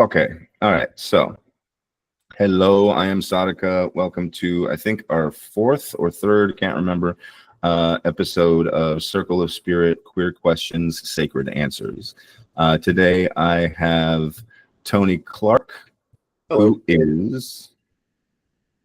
Okay. All right. So, hello, I am Sadaka. Welcome to, I think, our fourth or third, can't remember, episode of Circle of Spirit, Queer Questions, Sacred Answers. Today, I have Tony Clark, Hello. who is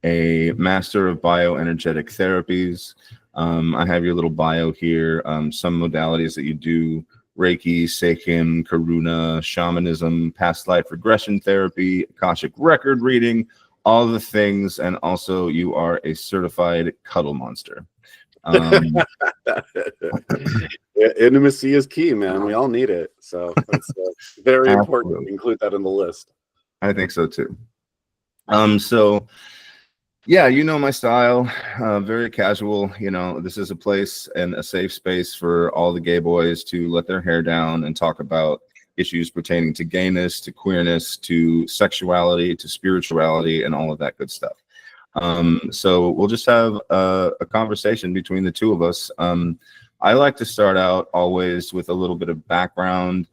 a Master of Bioenergetic Therapies. I have your little bio here, some modalities that you do: Reiki, Seichim, Karuna, Shamanism, past life regression therapy, Akashic record reading, all the things. And also you are a certified cuddle monster. Intimacy is key, man. We all need it. So it's very important to include that in the list. I think so too. So yeah, you know my style, very casual. You know, this is a place and a safe space for all the gay boys to let their hair down and talk about issues pertaining to gayness, to queerness, to sexuality, to spirituality, and all of that good stuff. So we'll just have a conversation between the two of us. I like to start out always with a little bit of background.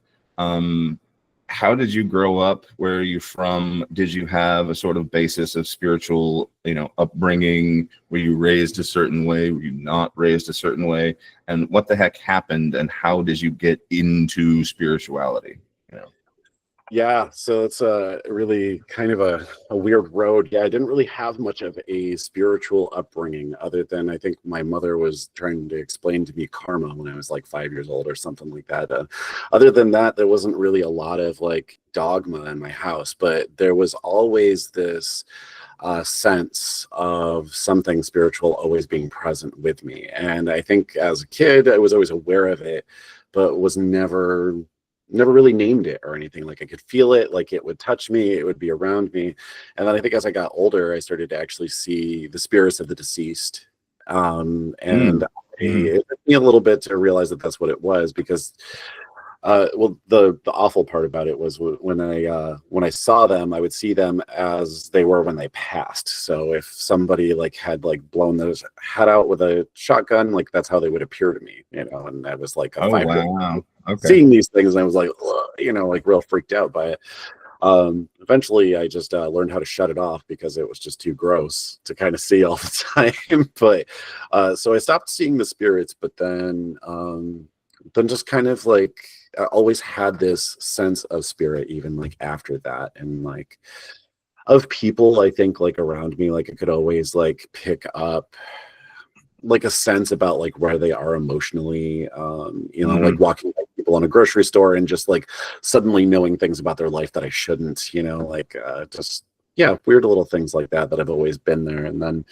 How did you grow up? Where are you from? Did you have a sort of basis of spiritual, upbringing? Were you raised a certain way? Were you not raised a certain way? And what the heck happened? And how did you get into spirituality? Yeah, so it's really kind of a weird road. Yeah, I didn't really have much of a spiritual upbringing, other than I think my mother was trying to explain to me karma when I was like 5 years old or something like that. Other than that, there wasn't really a lot of like dogma in my house, but there was always this sense of something spiritual always being present with me. And I think as a kid, I was always aware of it, but was never really named it or anything. Like I could feel it, like it would touch me, it would be around me. And then I think as I got older, I started to actually see the spirits of the deceased. It took me a little bit to realize that that's what it was, because the awful part about it was when I saw them, I would see them as they were when they passed. So if somebody like had like blown their head out with a shotgun, like that's how they would appear to me, and I was like a 5-year-old seeing these things, and I was like, like real freaked out by it. Eventually I just learned how to shut it off because it was just too gross to kind of see all the time. But so I stopped seeing the spirits, but then just kind of like I always had this sense of spirit, even like after that, and like of people, I think, like around me, like I could always like pick up like a sense about like where they are emotionally, like walking by people in a grocery store and just like suddenly knowing things about their life that I shouldn't, just weird little things like that I've always been there. And then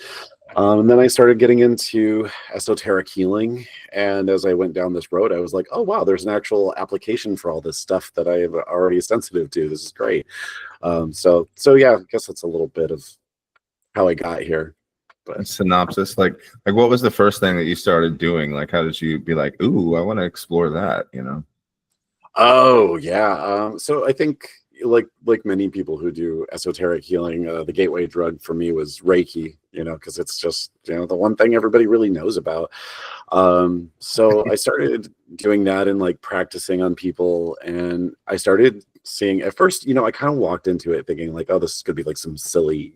I started getting into esoteric healing. And as I went down this road, I was like, oh, wow, there's an actual application for all this stuff that I'm already sensitive to. This is great. So yeah, I guess that's a little bit of how I got here. But synopsis, like what was the first thing that you started doing? Like, how did you be like, ooh, I want to explore that, Oh, yeah. So I think like many people who do esoteric healing, the gateway drug for me was Reiki, because it's just, the one thing everybody really knows about. So I started doing that and like practicing on people, and I started seeing at first, I kind of walked into it thinking like, oh, this could be like some silly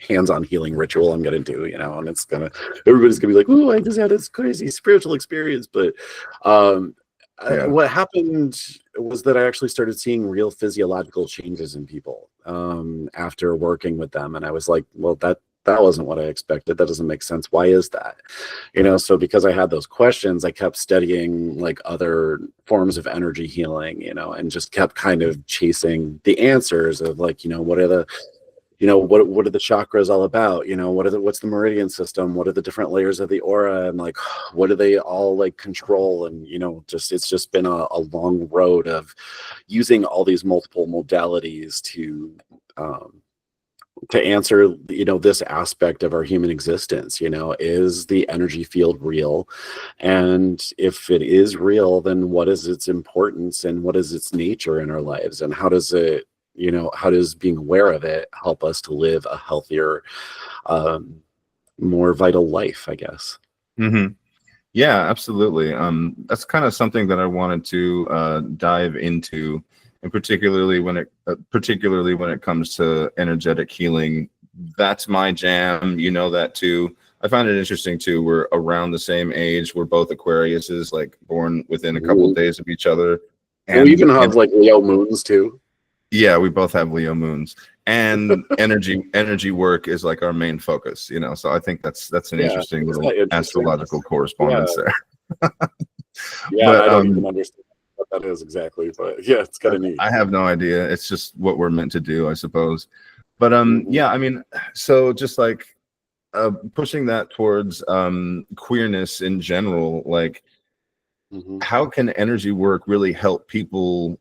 hands-on healing ritual I'm gonna do, and it's everybody's gonna be like, oh, I just had this crazy spiritual experience. But what happened was that I actually started seeing real physiological changes in people after working with them. And I was like, well, that wasn't what I expected. That doesn't make sense. Why is that? So because I had those questions, I kept studying like other forms of energy healing, and just kept kind of chasing the answers of like, what are the what are the chakras all about? What's the meridian system? What are the different layers of the aura? And like, what do they all like control? And, it's just been a long road of using all these multiple modalities to answer, this aspect of our human existence. Is the energy field real? And if it is real, then what is its importance and what is its nature in our lives? And how does it, how does being aware of it help us to live a healthier, more vital life, I guess? Yeah, absolutely. That's kind of something that I wanted to dive into and particularly when it comes to energetic healing. That's my jam. You know that too. I find it interesting too. We're around the same age. We're both Aquariuses, like born within a couple of days of each other. And we even have like Leo moons too. Yeah, we both have Leo moons, and energy work is like our main focus. You know, so I think that's an interesting little astrological correspondence there. Yeah, but I don't even understand what that is exactly, but yeah, it's kind of neat. I have no idea. It's just what we're meant to do, I suppose. But yeah, I mean, so just like pushing that towards queerness in general, like how can energy work really help people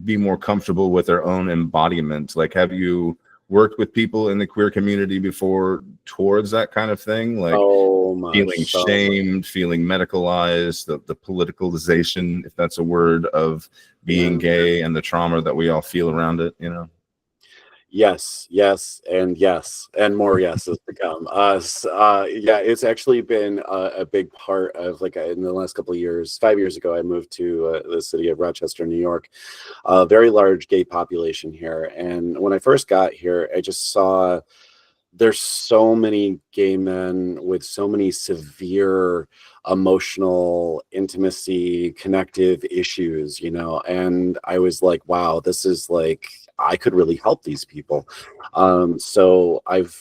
be more comfortable with their own embodiment? Like, have you worked with people in the queer community before towards that kind of thing? Like feeling shamed, feeling medicalized, the politicalization, if that's a word, of being gay and the trauma that we all feel around it, you know? Yes, and more yeses to come. Yeah, it's actually been a big part of, like, in the last couple of years. 5 years ago, I moved to the city of Rochester, New York. A very large gay population here, and when I first got here, I just saw there's so many gay men with so many severe emotional intimacy, connective issues, you know, and I was like, wow, this is like, I could really help these people. So I've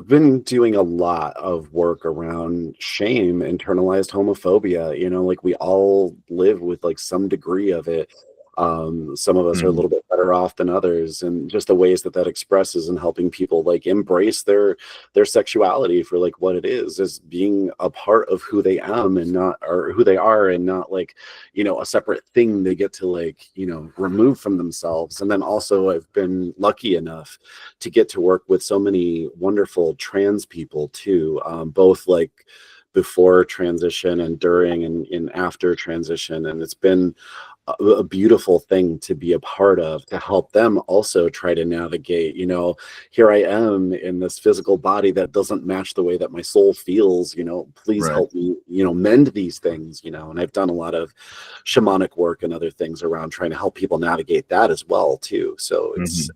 been doing a lot of work around shame, internalized homophobia, you know, like we all live with like some degree of it. Some of us are a little bit better off than others, and just the ways that expresses and helping people like embrace their sexuality for like what it is, as being a part of who they am and not, or who they are, and not like, you know, a separate thing they get to like, you know, remove from themselves. And then also I've been lucky enough to get to work with so many wonderful trans people too, both like before transition and during and after transition, and it's been a beautiful thing to be a part of, to help them also try to navigate, you know, here I am in this physical body that doesn't match the way that my soul feels, you know, please help me, you know, mend these things, you know. And I've done a lot of shamanic work and other things around trying to help people navigate that as well too. So it's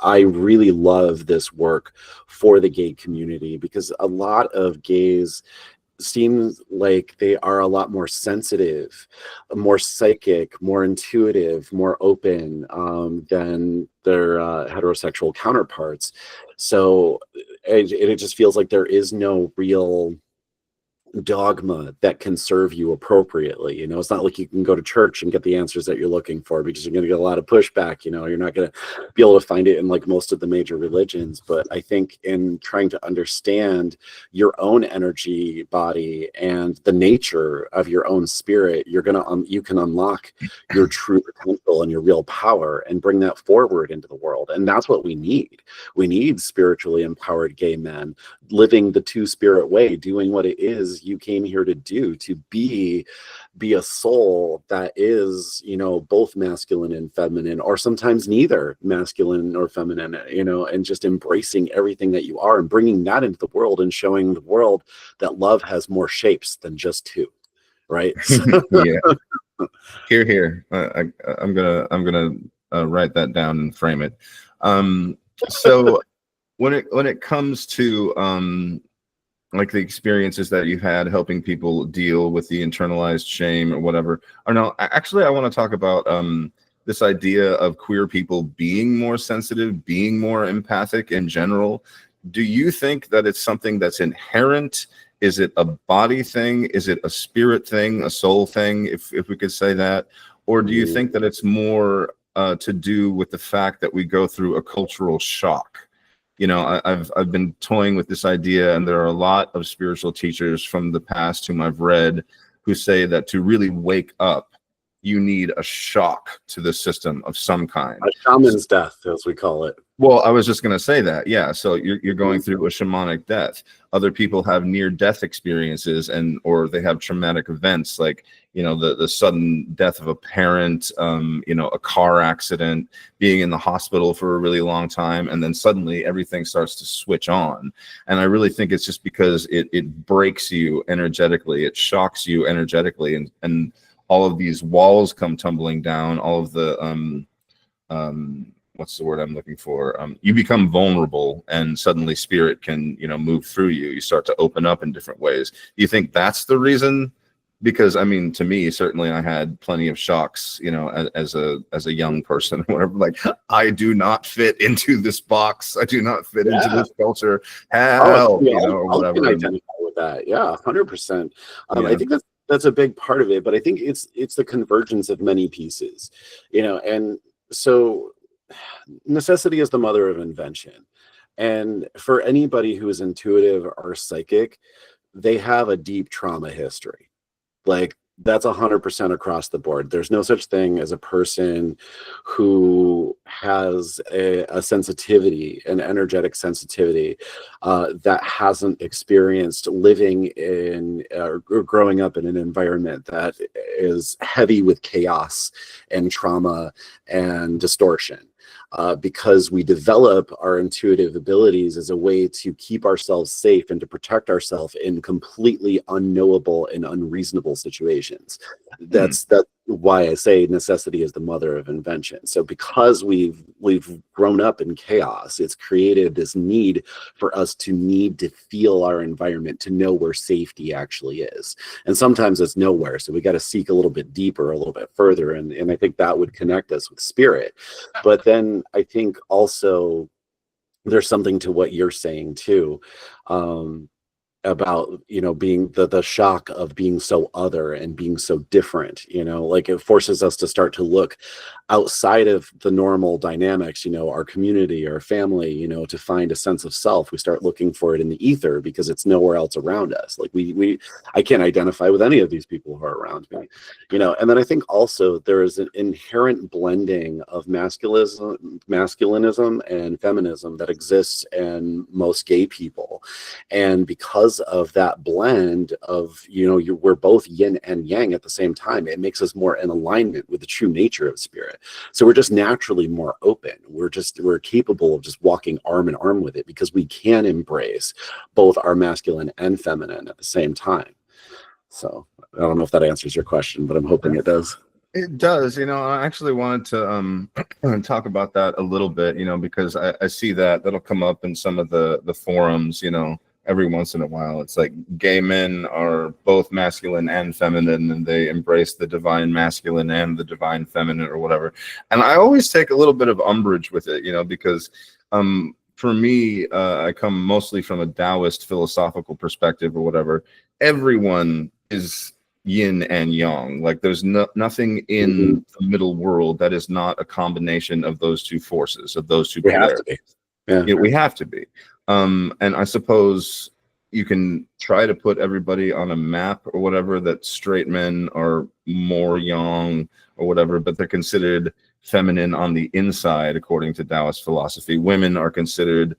I really love this work for the gay community, because a lot of gays seems like they are a lot more sensitive, more psychic, more intuitive, more open than their heterosexual counterparts. So it just feels like there is no real dogma that can serve you appropriately. You know, it's not like you can go to church and get the answers that you're looking for, because you're going to get a lot of pushback. You know, you're not going to be able to find it in like most of the major religions. But I think in trying to understand your own energy body and the nature of your own spirit, you're going to you can unlock your true potential and your real power and bring that forward into the world. And that's what we need. We need spiritually empowered gay men living the two-spirit way, doing what it is you came here to do, to be a soul that is, you know, both masculine and feminine, or sometimes neither masculine or feminine, you know, and just embracing everything that you are and bringing that into the world and showing the world that love has more shapes than just two, right? Yeah. Here. I'm gonna write that down and frame it. So when it comes to like the experiences that you've had helping people deal with the internalized shame or whatever, or no, actually I want to talk about this idea of queer people being more sensitive, being more empathic in general. Do you think that it's something that's inherent? Is it a body thing? Is it a spirit thing, a soul thing, if we could say that? Or do you think that it's more to do with the fact that we go through a cultural shock? You know, I've been toying with this idea, and there are a lot of spiritual teachers from the past whom I've read who say that to really wake up, you need a shock to the system of some kind. A shaman's death, as we call it. Well, I was just going to say that. Yeah. So you're going through a shamanic death. Other people have near-death experiences, or they have traumatic events, like, you know, the sudden death of a parent, you know, a car accident, being in the hospital for a really long time, and then suddenly everything starts to switch on. And I really think it's just because it breaks you energetically, it shocks you energetically, and all of these walls come tumbling down, all of the what's the word I'm looking for? You become vulnerable, and suddenly spirit can, move through you. You start to open up in different ways. Do you think that's the reason? Because I mean, to me, certainly I had plenty of shocks, as a young person or whatever. Like, I do not fit into this box. I do not fit into this culture. Help, or whatever. I can identify with that. Yeah, 100%. Yeah. I think that's a big part of it, but I think it's the convergence of many pieces, and so necessity is the mother of invention. And for anybody who is intuitive or psychic, they have a deep trauma history. Like, that's 100% across the board. There's no such thing as a person who has a sensitivity, an energetic sensitivity, that hasn't experienced living in or growing up in an environment that is heavy with chaos and trauma and distortion. Because we develop our intuitive abilities as a way to keep ourselves safe and to protect ourselves in completely unknowable and unreasonable situations. That's why I say necessity is the mother of invention. So because we've grown up in chaos, it's created this need for us to need to feel our environment, to know where safety actually is. And sometimes it's nowhere. So we got to seek a little bit deeper, a little bit further. And I think that would connect us with spirit. But then I think also there's something to what you're saying too, about being the shock of being so other and being so different. Like, it forces us to start to look outside of the normal dynamics, our community, our family, to find a sense of self. We start looking for it in the ether because it's nowhere else around us. Like, I can't identify with any of these people who are around me, and then I think also there is an inherent blending of masculinism and feminism that exists in most gay people. And because of that blend of, we're both yin and yang at the same time, it makes us more in alignment with the true nature of spirit. So we're just naturally more open. We're capable of just walking arm in arm with it because we can embrace both our masculine and feminine at the same time. So I don't know if that answers your question, but I'm hoping it does. It does. I actually wanted to talk about that a little bit, because I see that'll come up in some of the forums, every once in a while. It's like gay men are both masculine and feminine, and they embrace the divine masculine and the divine feminine or whatever. And I always take a little bit of umbrage with it, because for me, I come mostly from a Taoist philosophical perspective or whatever. Everyone is yin and yang. Like, there's nothing in the middle world that is not a combination of those two forces, of those two polarities. We have to be. And I suppose you can try to put everybody on a map or whatever, that straight men are more yang or whatever, but they're considered feminine on the inside, according to Taoist philosophy. Women are considered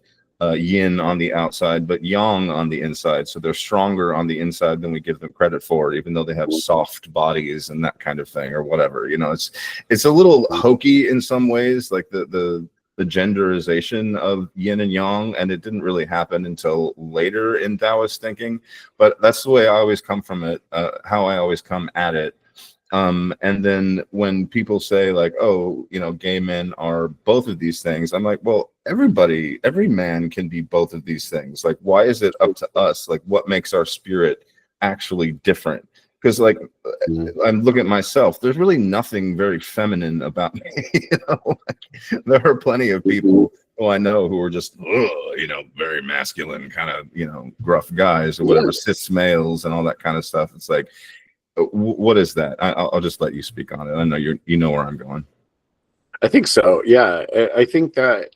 yin on the outside, but yang on the inside. So they're stronger on the inside than we give them credit for, even though they have soft bodies and that kind of thing or whatever. It's a little hokey in some ways, like the genderization of yin and yang, and it didn't really happen until later in Taoist thinking. But that's the way I always come from it, how I always come at it. And then when people say like, oh, gay men are both of these things, I'm like, well, every man can be both of these things. Like, why is it up to us? Like, what makes our spirit actually different? Because like, I'm looking at myself, there's really nothing very feminine about me. There are plenty of people who I know who are just, very masculine, kind of, gruff guys or whatever, cis males and all that kind of stuff. It's like, what is that? I'll just let you speak on it. I know you know where I'm going. I think so. Yeah. I think that,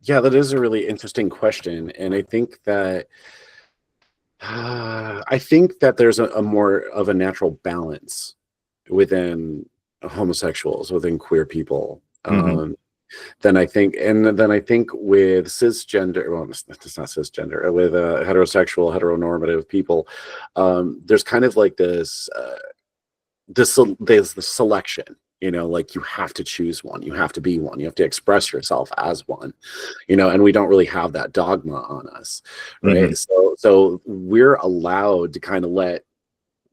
that is a really interesting question. And I think that, there's a more of a natural balance within homosexuals, within queer people, than I think. And then I think with cisgender, well, it's not cisgender, with heterosexual, heteronormative people, there's kind of like there's the selection. Like, you have to choose one, you have to be one, you have to express yourself as one, and we don't really have that dogma on us, right? So we're allowed to kind of let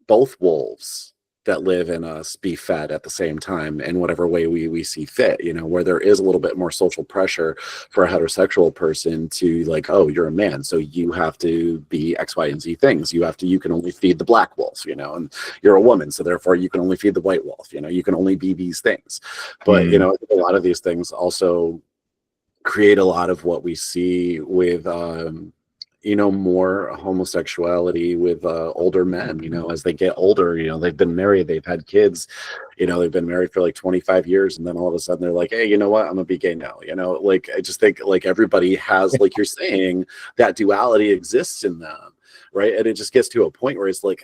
both wolves that live in us be fed at the same time in whatever way we see fit, you know, where there is a little bit more social pressure for a heterosexual person to like, oh, you're a man, so you have to be X, Y, and Z things. You can only feed the black wolf, you know, and you're a woman, so therefore you can only feed the white wolf, you know, you can only be these things. But, you know, I think a lot of these things also create a lot of what we see with, you know, more homosexuality with older men, you know, as they get older, you know, they've been married, they've had kids, you know, they've been married for like 25 years. And then all of a sudden they're like, hey, you know what, I'm gonna be gay now. You know, like, I just think like everybody has, like you're saying, that duality exists in them. Right. And it just gets to a point where it's like,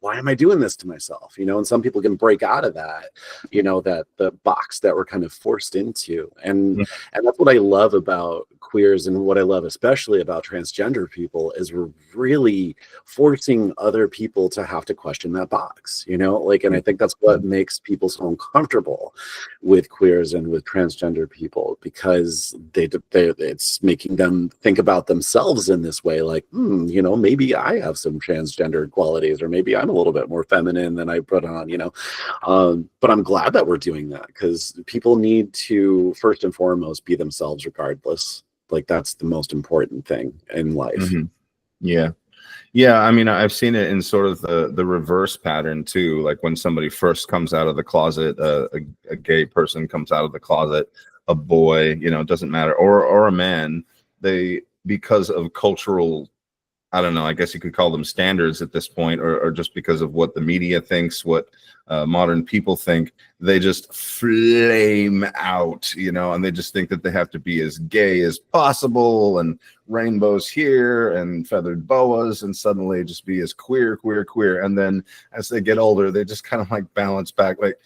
why am I doing this to myself? You know, and some people can break out of that, you know, that the box that we're kind of forced into. And that's what I love about queers, and what I love especially about transgender people is we're really forcing other people to have to question that box, you know, like, and I think that's what makes people so uncomfortable with queers and with transgender people, because it's making them think about themselves in this way, like, you know, maybe I have some transgender qualities, or maybe I'm a little bit more feminine than I put on, you know. But I'm glad that we're doing that, because people need to first and foremost be themselves regardless. Like, that's the most important thing in life. Yeah, I mean, I've seen it in sort of the reverse pattern too. Like when somebody first comes out of the closet, a gay person comes out of the closet, a boy, you know, it doesn't matter, or a man, they, because of cultural, I don't know, I guess you could call them standards at this point, or just because of what the media thinks, what modern people think, they just flame out, you know, and they just think that they have to be as gay as possible, and rainbows here and feathered boas, and suddenly just be as queer. And then as they get older, they just kind of like balance back. Like,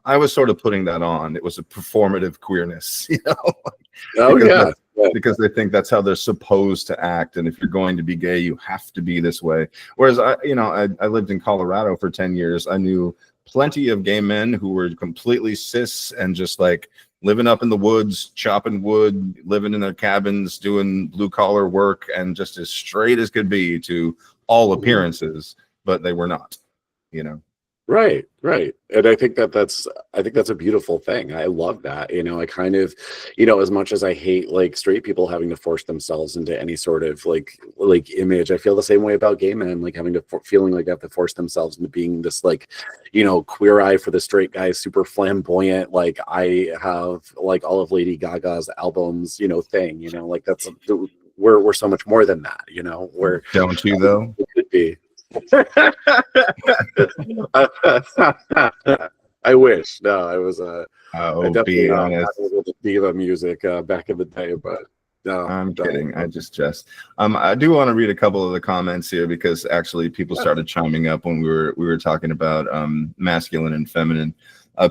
I was sort of putting that on. It was a performative queerness, you know? Oh, yeah. Because they think that's how they're supposed to act, and if you're going to be gay, you have to be this way. Whereas I lived in Colorado for 10 years. I knew plenty of gay men who were completely cis and just like living up in the woods, chopping wood, living in their cabins, doing blue collar work, and just as straight as could be to all appearances, but they were not, you know. Right. And I think that's a beautiful thing. I love that. You know, I kind of, you know, as much as I hate like straight people having to force themselves into any sort of like image, I feel the same way about gay men, like having to feeling like they have to force themselves into being this, like, you know, queer eye for the straight guy, super flamboyant. Like, I have like all of Lady Gaga's albums, you know, thing, you know, like that's, we're so much more than that, you know, where Don't you though? it could be. I wish. No, I was I definitely be honest. with the diva music back in the day, but no, I'm kidding. I just I do want to read a couple of the comments here, because actually people started chiming up when we were talking about masculine and feminine.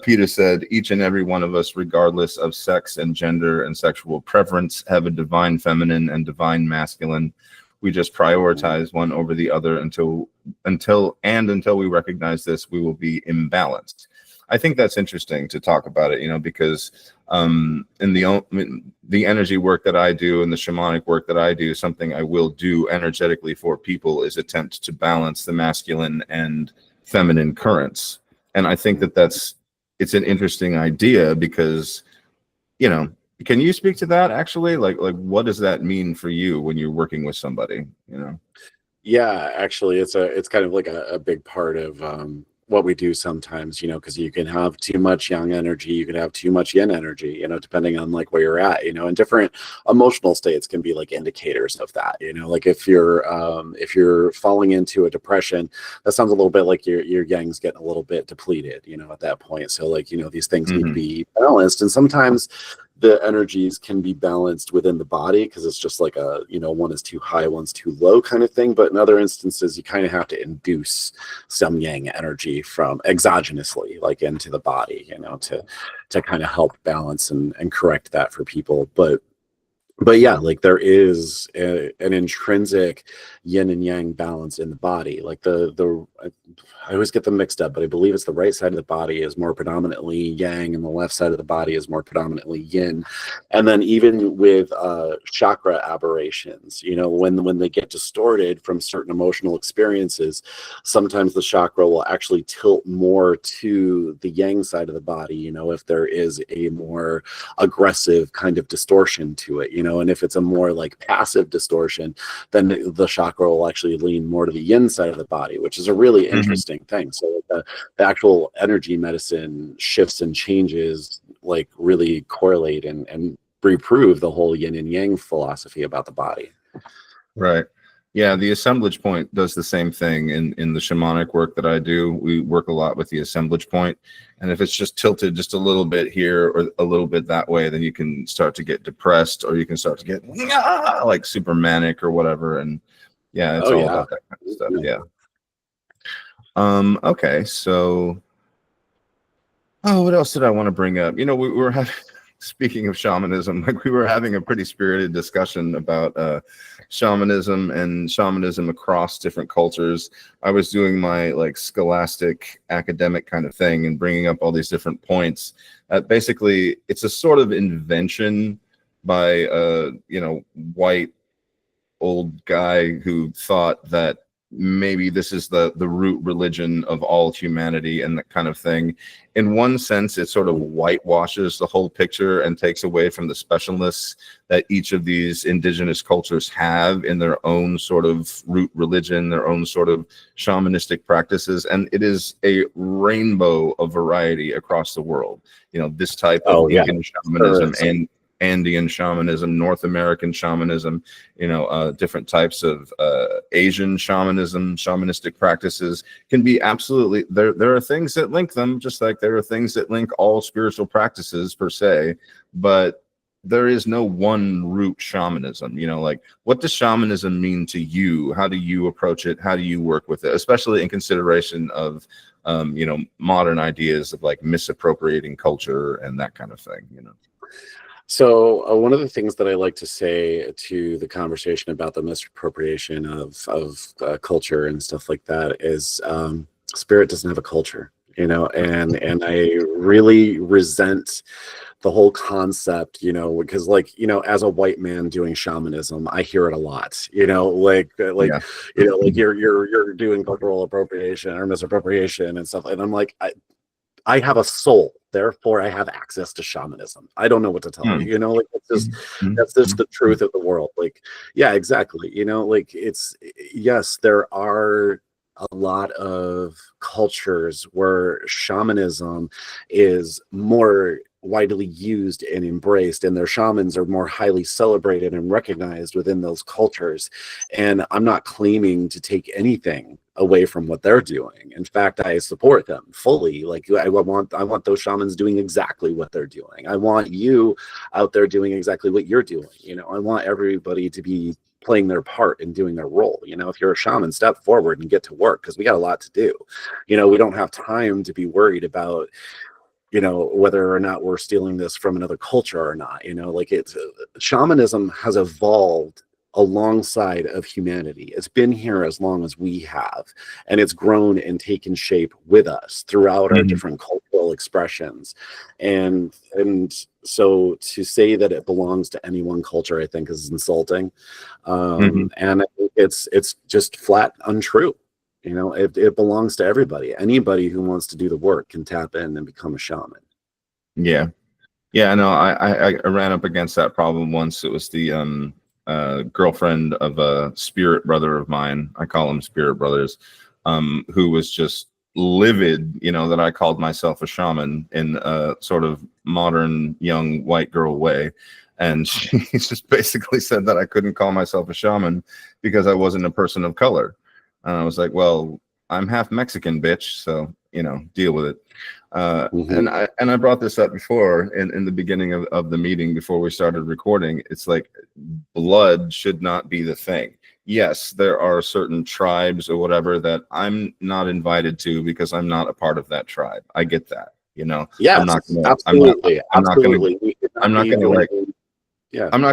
Peter said, each and every one of us, regardless of sex and gender and sexual preference, have a divine feminine and divine masculine. We just prioritize one over the other until we recognize this, we will be imbalanced. I think that's interesting to talk about it, you know, because in the energy work that I do and the shamanic work that I do, something I will do energetically for people is attempt to balance the masculine and feminine currents. And I think that it's an interesting idea, because, you know, can you speak to that actually? Like what does that mean for you when you're working with somebody, you know? Yeah, actually, it's kind of like a big part of what we do sometimes, you know, because you can have too much yang energy, you can have too much yin energy, you know, depending on like where you're at, you know, and different emotional states can be like indicators of that, you know, like if you're falling into a depression, that sounds a little bit like your yang's getting a little bit depleted, you know, at that point. So like, you know, these things need to be balanced, and sometimes the energies can be balanced within the body, because it's just like a, you know, one is too high, one's too low kind of thing. But in other instances, you kind of have to induce some yang energy from exogenously, like into the body, you know, to kind of help balance and correct that for people. But yeah, like there is an intrinsic yin and yang balance in the body. Like I always get them mixed up, but I believe it's the right side of the body is more predominantly yang and the left side of the body is more predominantly yin. And then even with chakra aberrations, you know, when they get distorted from certain emotional experiences, sometimes the chakra will actually tilt more to the yang side of the body, you know, if there is a more aggressive kind of distortion to it, you know, and if it's a more like passive distortion, then the chakra will actually lean more to the yin side of the body, which is a really interesting thing. So the actual energy medicine shifts and changes like really correlate and reprove the whole yin and yang philosophy about the body. Right. Yeah, the assemblage point does the same thing in the shamanic work that I do. We work a lot with the assemblage point, and if it's just tilted just a little bit here or a little bit that way, then you can start to get depressed, or you can start to get like super manic or whatever. And yeah, it's all about that kind of stuff. Yeah. Okay, so what else did I want to bring up? You know, we were having, speaking of shamanism, like we were having a pretty spirited discussion about shamanism and shamanism across different cultures. I was doing my like scholastic academic kind of thing and bringing up all these different points. Basically, it's a sort of invention by you know, white old guy who thought that maybe this is the root religion of all humanity and that kind of thing. In one sense, it sort of whitewashes the whole picture and takes away from the specialness that each of these indigenous cultures have in their own sort of root religion, their own sort of shamanistic practices. And it is a rainbow of variety across the world. You know, this type of Incan shamanism and Andean shamanism, North American shamanism, you know, different types of Asian shamanism, shamanistic practices can be absolutely, there are things that link them, just like there are things that link all spiritual practices per se, but there is no one root shamanism. You know, like, what does shamanism mean to you? How do you approach it? How do you work with it? Especially in consideration of, you know, modern ideas of like misappropriating culture and that kind of thing, you know. So one of the things that I like to say to the conversation about the misappropriation of culture and stuff like that is spirit doesn't have a culture, you know, and I really resent the whole concept, you know, because like, you know, as a white man doing shamanism, I hear it a lot, you know, like, you know, like you're doing cultural appropriation or misappropriation and stuff. And I'm like, I have a soul, therefore I have access to shamanism. I don't know what to tell you, you know, like that's just the truth of the world. Like, yeah, exactly. You know, like yes, there are a lot of cultures where shamanism is more widely used and embraced, and their shamans are more highly celebrated and recognized within those cultures. And I'm not claiming to take anything away from what they're doing. In fact, I support them fully. Like, I want those shamans doing exactly what they're doing. I want you out there doing exactly what you're doing. You know, I want everybody to be playing their part and doing their role. You know, if you're a shaman, step forward and get to work, because we got a lot to do. You know, we don't have time to be worried about, you know, whether or not we're stealing this from another culture or not. You know, like, it's shamanism has evolved alongside of humanity. It's been here as long as we have, and it's grown and taken shape with us throughout our different cultural expressions. And so to say that it belongs to any one culture, I think, is insulting. And I think it's just flat untrue. You know, it belongs to everybody. Anybody who wants to do the work can tap in and become a shaman. Yeah. No, I ran up against that problem once. It was the girlfriend of a spirit brother of mine. I call them spirit brothers, who was just livid, you know, that I called myself a shaman in a sort of modern young white girl way. And she just basically said that I couldn't call myself a shaman because I wasn't a person of color. And I was like, well, I'm half Mexican, bitch. So, you know, deal with it. And I brought this up before in the beginning of the meeting before we started recording. It's like, blood should not be the thing. Yes, there are certain tribes or whatever that I'm not invited to because I'm not a part of that tribe. I get that, you know. Yeah, I'm not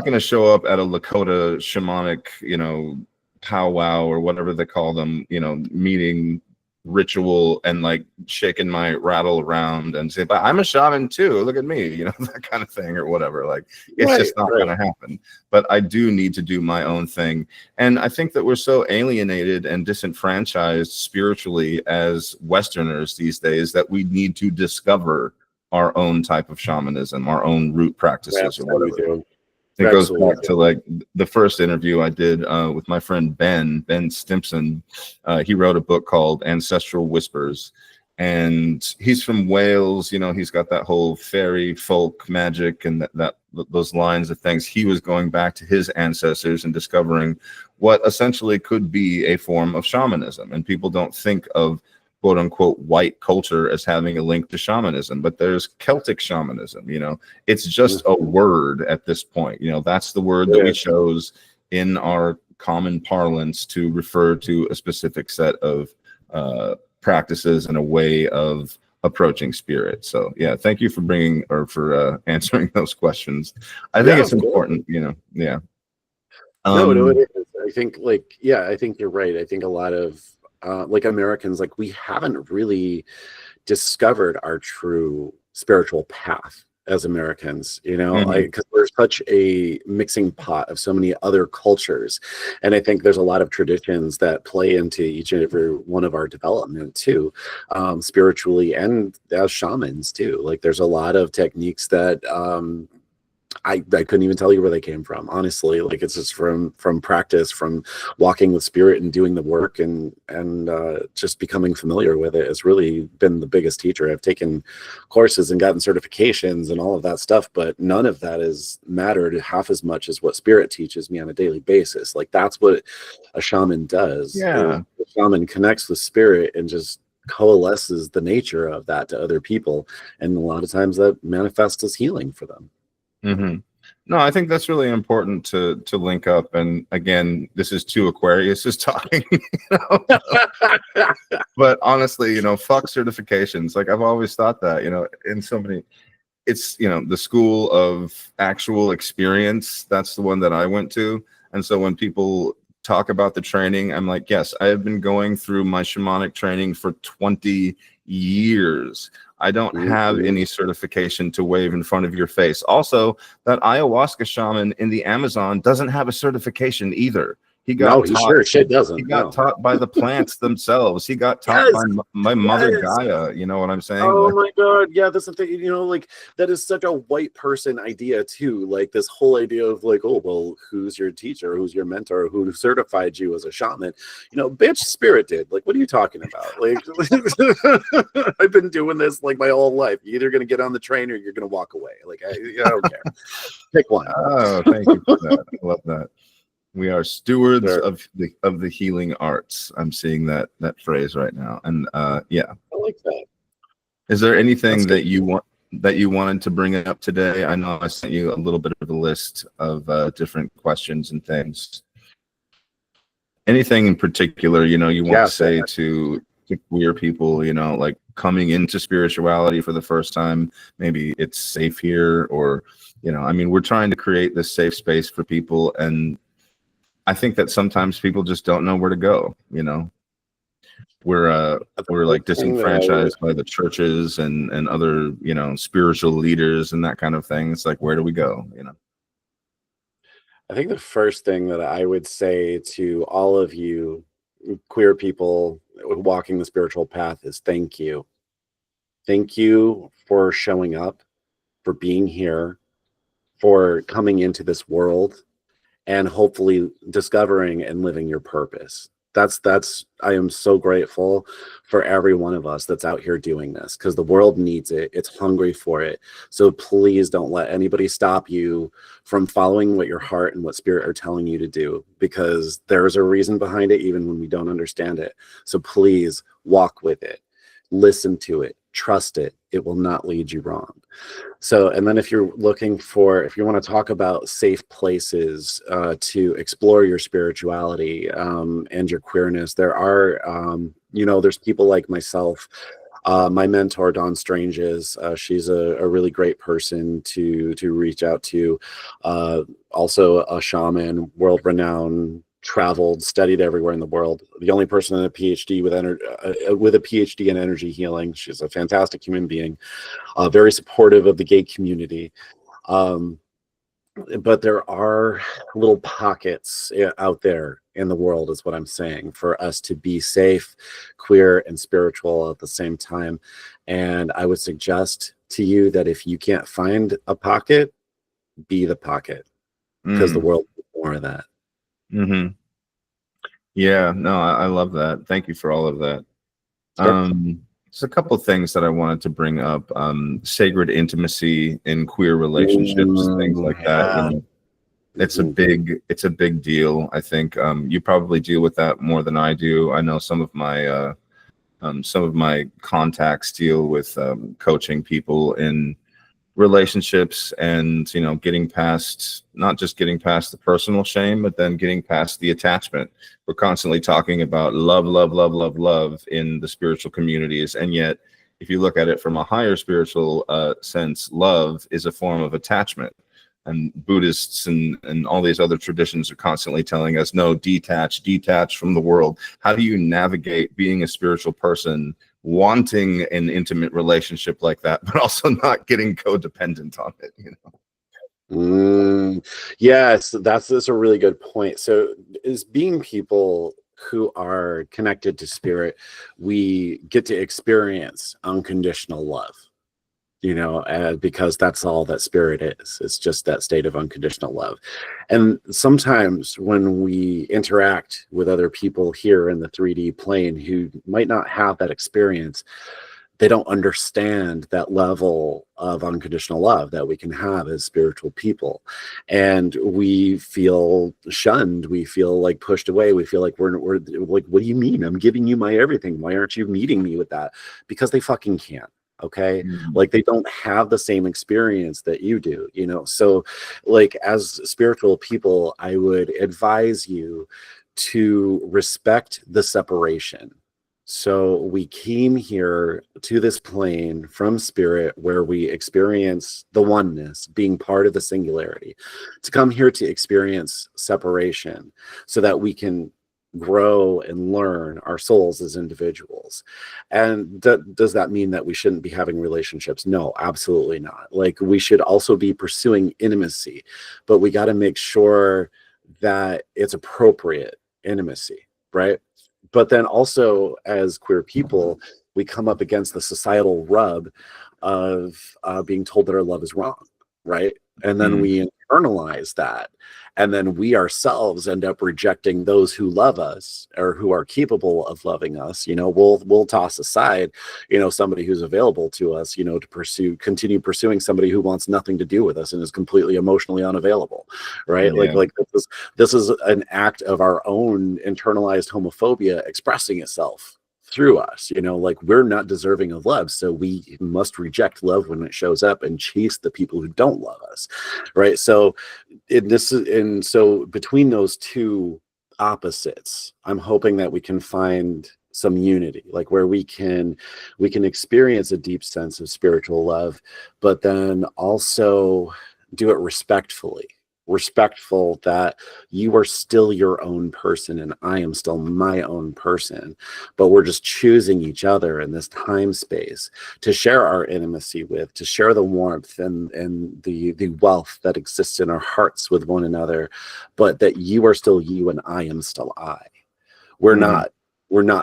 gonna show up at a Lakota shamanic, you know, powwow or whatever they call them, meeting ritual and like shaking my rattle around and say, but I'm a shaman too, look at me, that kind of thing or whatever. Like, it's just not going to happen. But I do need to do my own thing. And I think that we're so alienated and disenfranchised spiritually as Westerners these days that we need to discover our own type of shamanism, our own root practices or whatever. It goes back to like the first interview I did with my friend Ben Stimpson. He wrote a book called Ancestral Whispers, and he's from Wales. He's got that whole fairy folk magic and those lines of things. He was going back to his ancestors and discovering what essentially could be a form of shamanism. And people don't think of quote unquote white culture as having a link to shamanism, but there's Celtic shamanism. It's just a word at this point. That's the word that we chose in our common parlance to refer to a specific set of practices and a way of approaching spirit. So yeah, thank you for answering those questions. I think it's important. No, it is. I think I think you're right. I think a lot of like Americans, like we haven't really discovered our true spiritual path as Americans, because we're such a mixing pot of so many other cultures. And I think there's a lot of traditions that play into each and every one of our development too, spiritually and as shamans too. Like there's a lot of techniques that I couldn't even tell you where they came from, honestly. Like it's just from practice, from walking with spirit and doing the work and just becoming familiar with it. It's really been the biggest teacher. I've taken courses and gotten certifications and all of that stuff, but none of that has mattered half as much as what spirit teaches me on a daily basis. Like that's what a shaman does. Yeah. The shaman connects with spirit and just coalesces the nature of that to other people. And a lot of times that manifests as healing for them. No, I think that's really important to link up. And again, this is two Aquariuses talking, but honestly, fuck certifications. Like I've always thought that, in so many, it's, the school of actual experience. That's the one that I went to. And so when people talk about the training, I'm like, yes, I have been going through my shamanic training for 20 years. I don't have any certification to wave in front of your face. Also, that ayahuasca shaman in the Amazon doesn't have a certification either. He got taught by the plants themselves. He got taught by my mother Gaia. You know what I'm saying? Oh my God. Yeah, that's the thing. Like that is such a white person idea too. Like this whole idea of like, oh, well, who's your teacher? Who's your mentor? Who certified you as a shaman? Bitch, spirit did. Like, what are you talking about? Like, I've been doing this like my whole life. You're either going to get on the train or you're going to walk away. Like, I don't care. Pick one. Oh, thank you for that. I love that. We are stewards of the healing arts. I'm seeing that phrase right now, and yeah, I like that. Is there anything that you wanted to bring up today? I know I sent you a little bit of a list of different questions and things. Anything in particular, you want to say to queer people, like coming into spirituality for the first time? Maybe it's safe here, or we're trying to create this safe space for people, and I think that sometimes people just don't know where to go. We're like disenfranchised by the churches and other spiritual leaders and that kind of thing. It's like, where do we go? I think the first thing that I would say to all of you queer people walking the spiritual path is thank you. Thank you for showing up, for being here, for coming into this world, and hopefully discovering and living your purpose. I am so grateful for every one of us that's out here doing this, because the world needs it. It's hungry for it. So please don't let anybody stop you from following what your heart and what spirit are telling you to do, because there's a reason behind it, even when we don't understand it. So please walk with it, listen to it, trust it. It will not lead you wrong. So, and then if you want to talk about safe places to explore your spirituality and your queerness, there are, there's people like myself. My mentor, Dawn Stranges, she's a really great person to reach out to. Also a shaman, world-renowned traveled, studied everywhere in the world. The only person in a PhD with a PhD in energy healing. She's a fantastic human being, very supportive of the gay community. But there are little pockets out there in the world, is what I'm saying, for us to be safe, queer, and spiritual at the same time. And I would suggest to you that if you can't find a pocket, be the pocket, because the world needs more of that. Mm-hmm. Yeah, no, I love that. Thank you for all of that. Sure. There's a couple of things that I wanted to bring up. Sacred intimacy in queer relationships, things like that. You know, it's a big deal. I think you probably deal with that more than I do. I know some of my contacts deal with coaching people in relationships, and you know, not just getting past the personal shame, but then getting past the attachment. We're constantly talking about love in the spiritual communities, and yet if you look at it from a higher spiritual sense, love is a form of attachment. And Buddhists and all these other traditions are constantly telling us, no, detach from the world. How do you navigate being a spiritual person, wanting an intimate relationship like that, but also not getting codependent on it, you know? Yes, that's a really good point. So is being people who are connected to spirit, we get to experience unconditional love, you know, because that's all that spirit is. It's just that state of unconditional love. And sometimes when we interact with other people here in the 3D plane who might not have that experience, they don't understand that level of unconditional love that we can have as spiritual people. And we feel shunned. We feel like pushed away. We feel like we're like, what do you mean? I'm giving you my everything. Why aren't you meeting me with that? Because they fucking can't. Okay. Like they don't have the same experience that you do, you know? So like as spiritual people, I would advise you to respect the separation. So we came here to this plane from spirit where we experience the oneness, being part of the singularity, to come here to experience separation so that we can grow and learn our souls as individuals. And does that mean that we shouldn't be having relationships? No, absolutely not. Like we should also be pursuing intimacy, but we got to make sure that it's appropriate intimacy, right? But then also as queer people, we come up against the societal rub of being told that our love is wrong, right? And then we internalize that. And then we ourselves end up rejecting those who love us or who are capable of loving us. You know, we'll toss aside, you know, somebody who's available to us, you know, to continue pursuing somebody who wants nothing to do with us and is completely emotionally unavailable, right? Yeah. Like this is an act of our own internalized homophobia expressing itself through us, you know, like we're not deserving of love, so we must reject love when it shows up and chase the people who don't love us, right? So so between those two opposites, I'm hoping that we can find some unity, like where we can experience a deep sense of spiritual love, but then also do it respectful that you are still your own person and I am still my own person, but we're just choosing each other in this time space to share our intimacy with, to share the warmth and the wealth that exists in our hearts with one another, but that you are still you and I am still I. We're not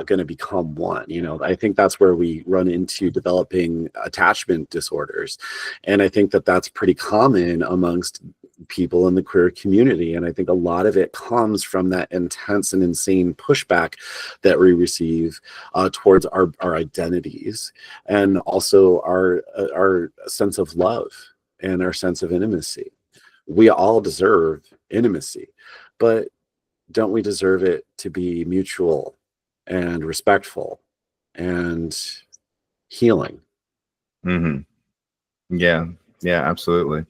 going to become one. You know, I think that's where we run into developing attachment disorders. And I think that that's pretty common amongst people in the queer community. And I think a lot of it comes from that intense and insane pushback that we receive towards our identities, and also our sense of love and our sense of intimacy. We all deserve intimacy, but don't we deserve it to be mutual and respectful and healing? Yeah, absolutely.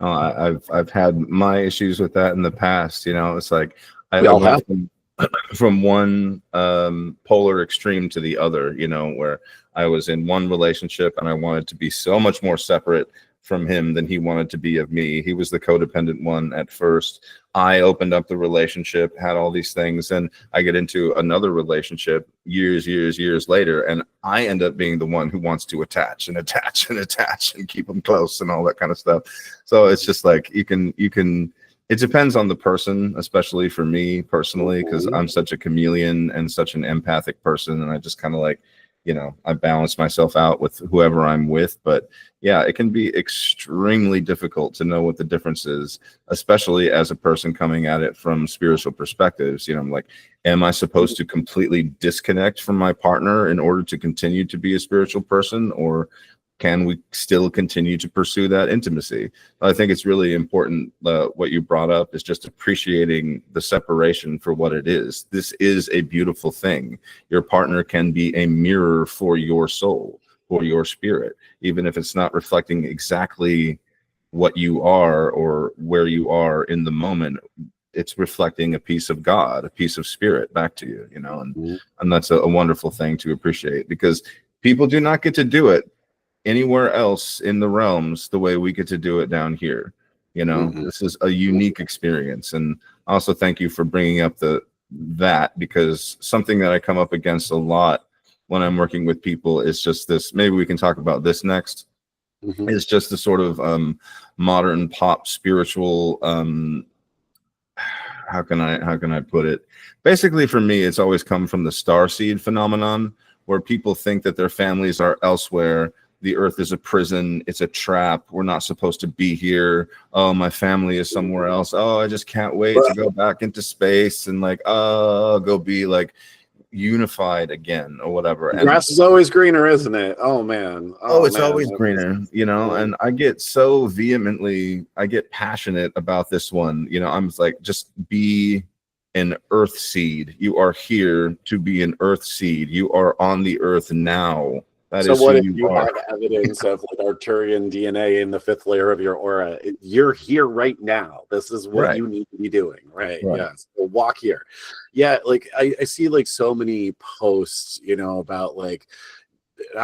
I've had my issues with that in the past. You know, it's like I went from one polar extreme to the other, you know, where I was in one relationship and I wanted to be so much more separate from him than he wanted to be of me. He was the codependent one at first. I opened up the relationship, had all these things, and I get into another relationship years later, and I end up being the one who wants to attach and keep them close and all that kind of stuff. So it's just like you can it depends on the person, especially for me personally, because I'm such a chameleon and such an empathic person, and I just kind of like, I balance myself out with whoever I'm with. But yeah, it can be extremely difficult to know what the difference is, especially as a person coming at it from spiritual perspectives. I'm like, am I supposed to completely disconnect from my partner in order to continue to be a spiritual person, or can we still continue to pursue that intimacy? I think it's really important. What you brought up is just appreciating the separation for what it is. This is a beautiful thing. Your partner can be a mirror for your soul, for your spirit, even if it's not reflecting exactly what you are or where you are in the moment. It's reflecting a piece of God, a piece of spirit back to you, and that's a wonderful thing to appreciate, because people do not get to do it anywhere else in the realms the way we get to do it down here. This is a unique experience. And also thank you for bringing up that, because something that I come up against a lot when I'm working with people is just this. Maybe we can talk about this next. It's just the sort of modern pop spiritual, how can I put it? Basically, for me, it's always come from the starseed phenomenon, where people think that their families are elsewhere. The earth is a prison. It's a trap. We're not supposed to be here. Oh, my family is somewhere else. Oh, I just can't wait to go back into space and go be like unified again or whatever. And grass is always greener, isn't it? Oh man. It's always greener, and I get so vehemently, I get passionate about this one. I'm like, just be an earth seed. You are here to be an earth seed. You are on the earth now. So what if you have evidence of Arcturian DNA in the 5th layer of your aura? You're here right now. This is what you need to be doing, right? Yes. So walk here. Yeah, I see so many posts, about I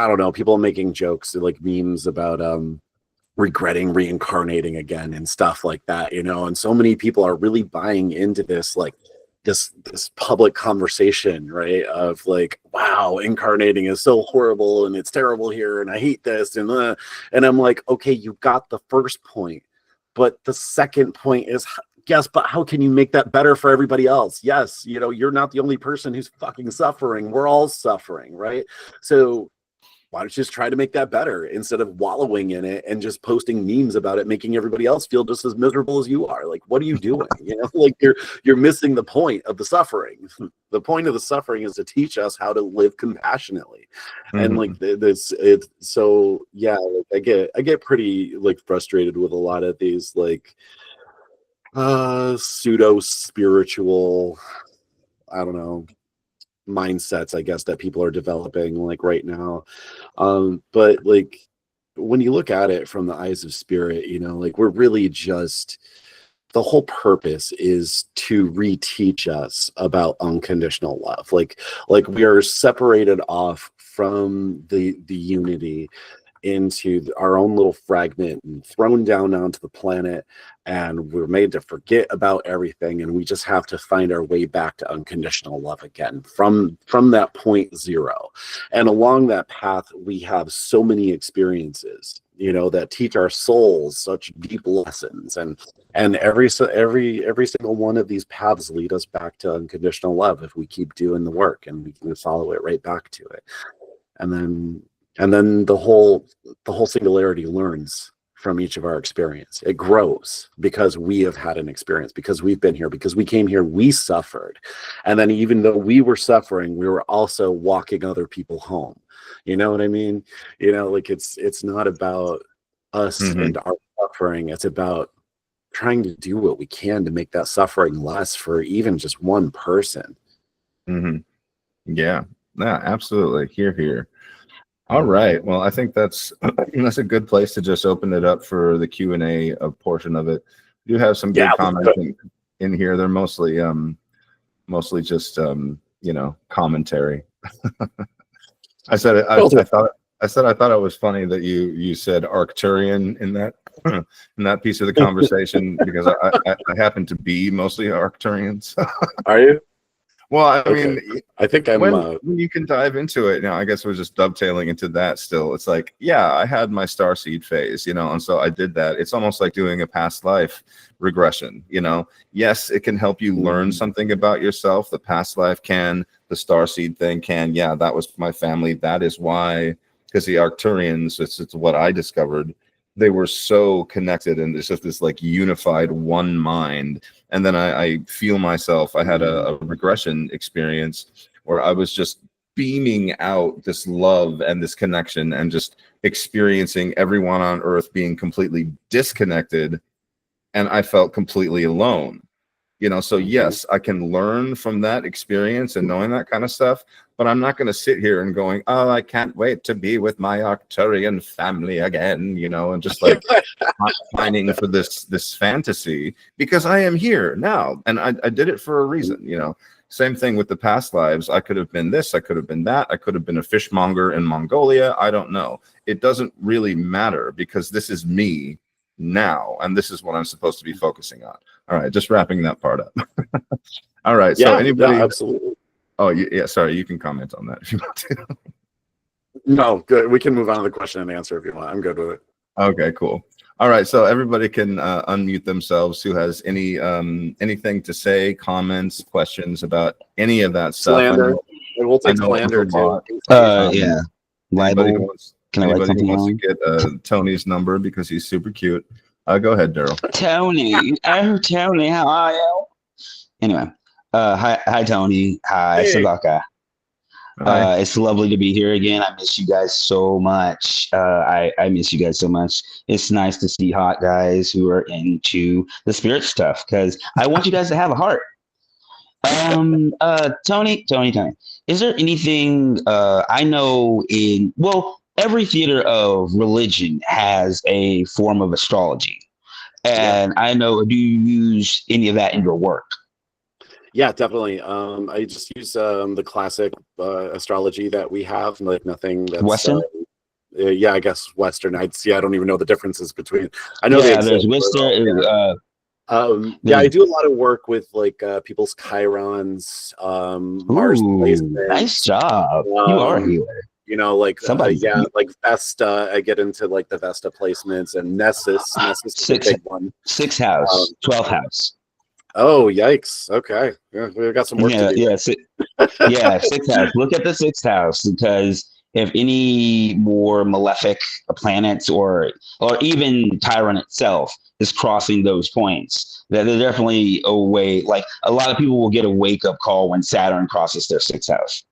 don't know, people making jokes, memes about regretting reincarnating again and stuff like that, and so many people are really buying into this this public conversation, right, of wow, incarnating is so horrible and it's terrible here and I hate this and I'm like, okay, you got the first point, but the second point is, yes, but how can you make that better for everybody else? Yes, you're not the only person who's fucking suffering. We're all suffering, right? So why don't you just try to make that better instead of wallowing in it and just posting memes about it, making everybody else feel just as miserable as you are? What are you doing? You're missing the point of the suffering. The point of the suffering is to teach us how to live compassionately. And I get pretty frustrated with a lot of these pseudo spiritual, I don't know, mindsets, I guess, that people are developing right now. But when you look at it from the eyes of spirit, we're really just, the whole purpose is to reteach us about unconditional love. We are separated off from the unity into our own little fragment and thrown down onto the planet, and we're made to forget about everything, and we just have to find our way back to unconditional love again from that point zero. And along that path we have so many experiences that teach our souls such deep lessons, and every single one of these paths lead us back to unconditional love if we keep doing the work, and we can follow it right back to it. And then the whole singularity learns from each of our experience. It grows because we have had an experience, because we've been here, because we came here, we suffered. And then even though we were suffering, we were also walking other people home. You know what I mean? It's not about us and our suffering. It's about trying to do what we can to make that suffering less for even just one person. Yeah, absolutely. Here. All right. Well, I think that's a good place to just open it up for the Q&A portion of it. We do have some good comments in here. They're mostly just commentary. I said it. I thought I said I thought it was funny that you said Arcturian in that in that piece of the conversation because I happen to be mostly Arcturian. So. Are you? Well, I Okay. mean, I think I'm. when you can dive into it, I guess we're just dovetailing into that still. It's like, yeah, I had my starseed phase, and so I did that. It's almost like doing a past life regression, Yes, it can help you learn something about yourself. The past life can, the starseed thing can. Yeah, that was my family. That is why, because the Arcturians, it's what I discovered. They were so connected, and it's just this like unified one mind. And then I feel myself. I had a regression experience where I was just beaming out this love and this connection and just experiencing everyone on earth being completely disconnected. And I felt completely alone. So yes, I can learn from that experience and knowing that kind of stuff, but I'm not going to sit here and going, oh, I can't wait to be with my Arcturian family again, and just like pining for this fantasy, because I am here now and I did it for a reason. Same thing with the past lives. I could have been this, I could have been that, I could have been a fishmonger in Mongolia. I don't know. It doesn't really matter because this is me now, and this is what I'm supposed to be focusing on. All right, just wrapping that part up. All right, so anybody? Yeah, absolutely. Oh, yeah, sorry, you can comment on that if you want to. No, good. We can move on to the question and answer if you want. I'm good with it. Okay, cool. All right, so everybody can unmute themselves who has anything to say, comments, questions about any of that stuff. Slander. And we'll take slander too. Yeah. Anybody Libel. Can I write who something wants on? to get Tony's number because he's super cute. Go ahead, Daryl. Tony. Oh, Tony, how are you? Anyway, hi, Tony. Hi, Hey. Savaka. It's lovely to be here again. I miss you guys so much. I miss you guys so much. It's nice to see hot guys who are into the spirit stuff because I want you guys to have a heart. Tony, is there anything I know every theater of religion has a form of astrology. And I know, do you use any of that in your work? Yeah, definitely. I just use the classic astrology that we have, like nothing that's Western. Yeah, I guess Western. I don't even know the differences between. I know there's Western. Yeah, I do a lot of work with like people's chirons, Mars placement. Nice job. You are a healer. Like like Vesta. I get into like the Vesta placements and Nessus. Nessus is a big one. 6th house, 12th house. Oh, yikes. Okay. Yeah, we've got some work to do. Yeah, 6th house. Look at the 6th house, because if any more malefic planets or even Chiron itself is crossing those points, that there's definitely a way, like a lot of people will get a wake-up call when Saturn crosses their 6th house.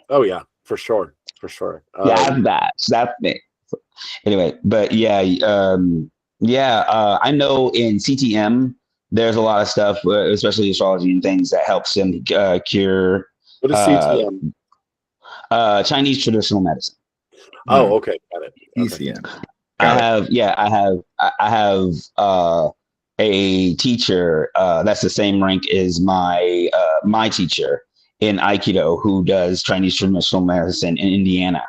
Oh, yeah, for sure. That's me. Anyway, but I know in CTM, there's a lot of stuff, especially astrology and things that helps them cure. What is CTM? Chinese traditional medicine. Oh, okay, got it. ECM. I have a teacher that's the same rank as my teacher in Aikido, who does Chinese traditional medicine in Indiana.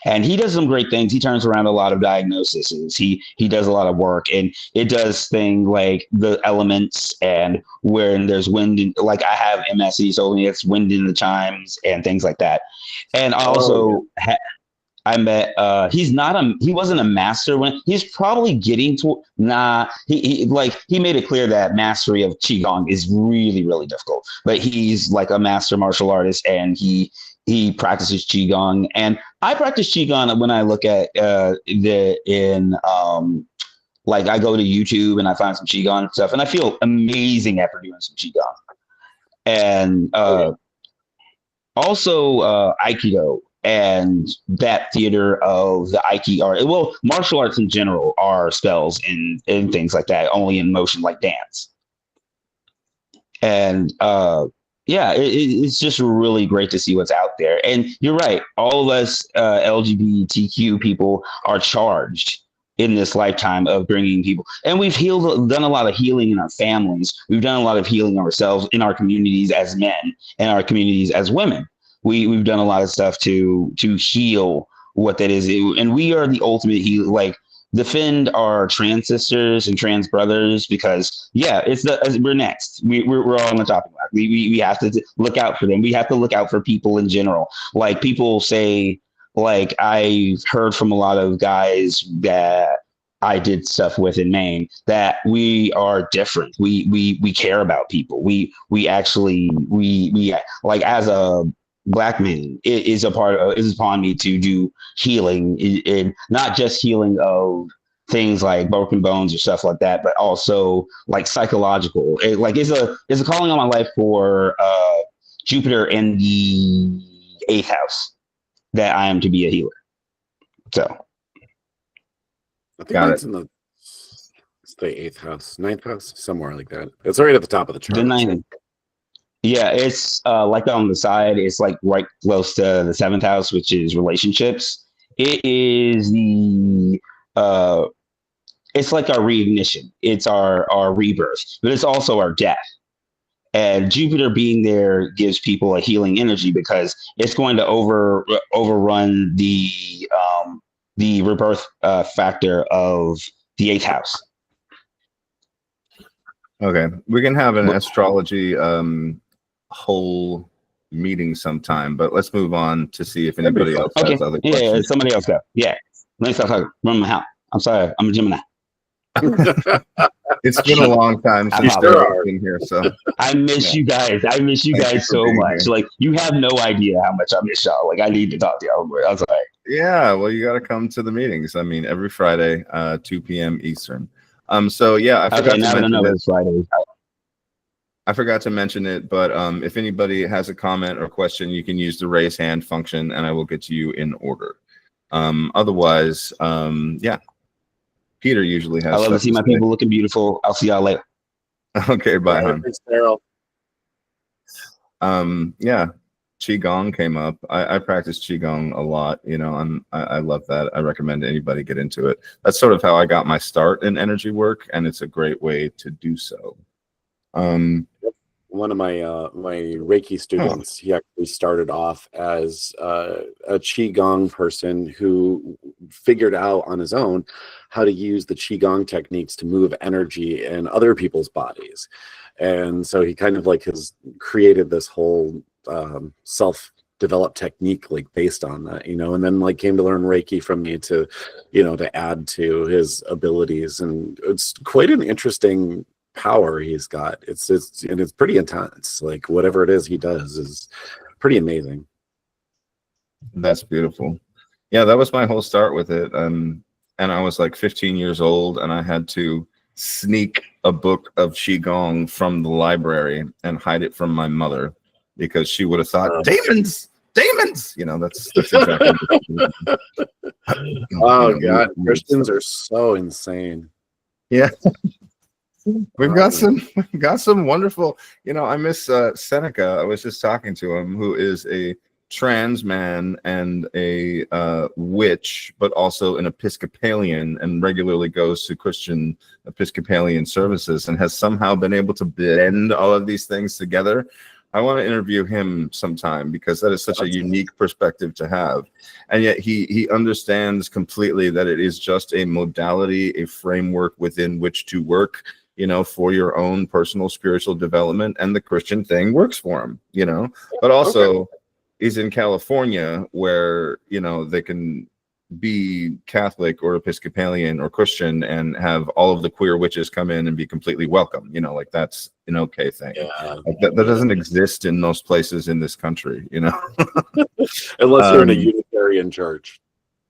And he does some great things. He turns around a lot of diagnoses. He does a lot of work, and it does things like the elements and when there's wind. Like I have MS, he told me it's wind in the chimes and things like that. And also, I met. He wasn't a master when he's probably getting to. He made it clear that mastery of qigong is really, really difficult. But he's like a master martial artist, and he practices qigong, and I practice qigong when I look at I go to YouTube and I find some qigong stuff, and I feel amazing after doing some qigong. And also Aikido and that theater of the Aiki art. Well, martial arts in general are spells and things like that, only in motion, like dance. And it's just really great to see what's out there. And you're right, all of us LGBTQ people are charged in this lifetime of bringing people. And we've done a lot of healing in our families. We've done a lot of healing ourselves in our communities as men and our communities as women. We've done a lot of stuff to heal what that is. And we are the ultimate heal. Like, defend our trans sisters and trans brothers, because we're next. We're all on the chopping block. We have to look out for them. We have to look out for people in general. Like, people say, like, I've heard from a lot of guys that I did stuff with in Maine, that we are different. We care about people. We actually like, as a Black man, it is upon me to do healing, in not just healing of things like broken bones or stuff like that, but also like psychological. It's a calling on my life for Jupiter in the 8th house, that I am to be a healer. So I think it's in it's the 8th house, 9th house, somewhere like that. It's right at the top of the chart. the 9th. Yeah, it's like on the side. It's like right close to the 7th house, which is relationships. It is it's like our reignition. It's our rebirth, but it's also our death. And Jupiter being there gives people a healing energy, because it's going to overrun the rebirth factor of the 8th house. Okay, we can have an astrology whole meeting sometime, but let's move on to see if anybody else has other questions. Yeah, somebody else go. Yeah, let me stop talking. Run my house. I'm sorry, I'm a Gemini. It's been a long time since sure I've been here, so I miss you guys. I miss you guys so much. Like, you have no idea how much I miss y'all. Like, I need to talk to y'all more. I'm sorry. yeah, well, you got to come to the meetings. I mean, every Friday, 2 p.m. Eastern. So yeah, I forgot to mention it. Friday. I forgot to mention it, but if anybody has a comment or question, you can use the raise hand function, and I will get to you in order. Otherwise, yeah, Peter usually has. I love to see my people looking beautiful. I'll see y'all later. Okay, bye, hon. Thanks, Daryl. Yeah, Qigong came up. I practice Qigong a lot. You know, I love that. I recommend anybody get into it. That's sort of how I got my start in energy work, and it's a great way to do so. One of my my Reiki students, he actually started off as a Qigong person who figured out on his own how to use the Qigong techniques to move energy in other people's bodies. And so he kind of like has created this whole self-developed technique like based on that, you know, and then like came to learn Reiki from me to, you know, to add to his abilities. And it's quite an interesting power he's got. It's pretty intense. Like whatever it is he does is pretty amazing. That's beautiful. Yeah, that was my whole start with it. And I was like 15 years old, and I had to sneak a book of Qigong from the library and hide it from my mother, because she would have thought demons. You know, that's exactly. Oh God, Christians are so insane. Yeah. We've got some wonderful, you know, I miss Seneca. I was just talking to him, who is a trans man and a witch, but also an Episcopalian, and regularly goes to Christian Episcopalian services, and has somehow been able to blend all of these things together. I want to interview him sometime, because that is such a unique perspective to have. And yet he understands completely that it is just a modality, a framework within which to work, you know, for your own personal spiritual development, and the Christian thing works for him, you know. But also he's in California, where, you know, they can be Catholic or Episcopalian or Christian and have all of the queer witches come in and be completely welcome, you know, like that's an okay thing. Yeah. Like that doesn't exist in most places in this country, you know. Unless you're in a Unitarian church,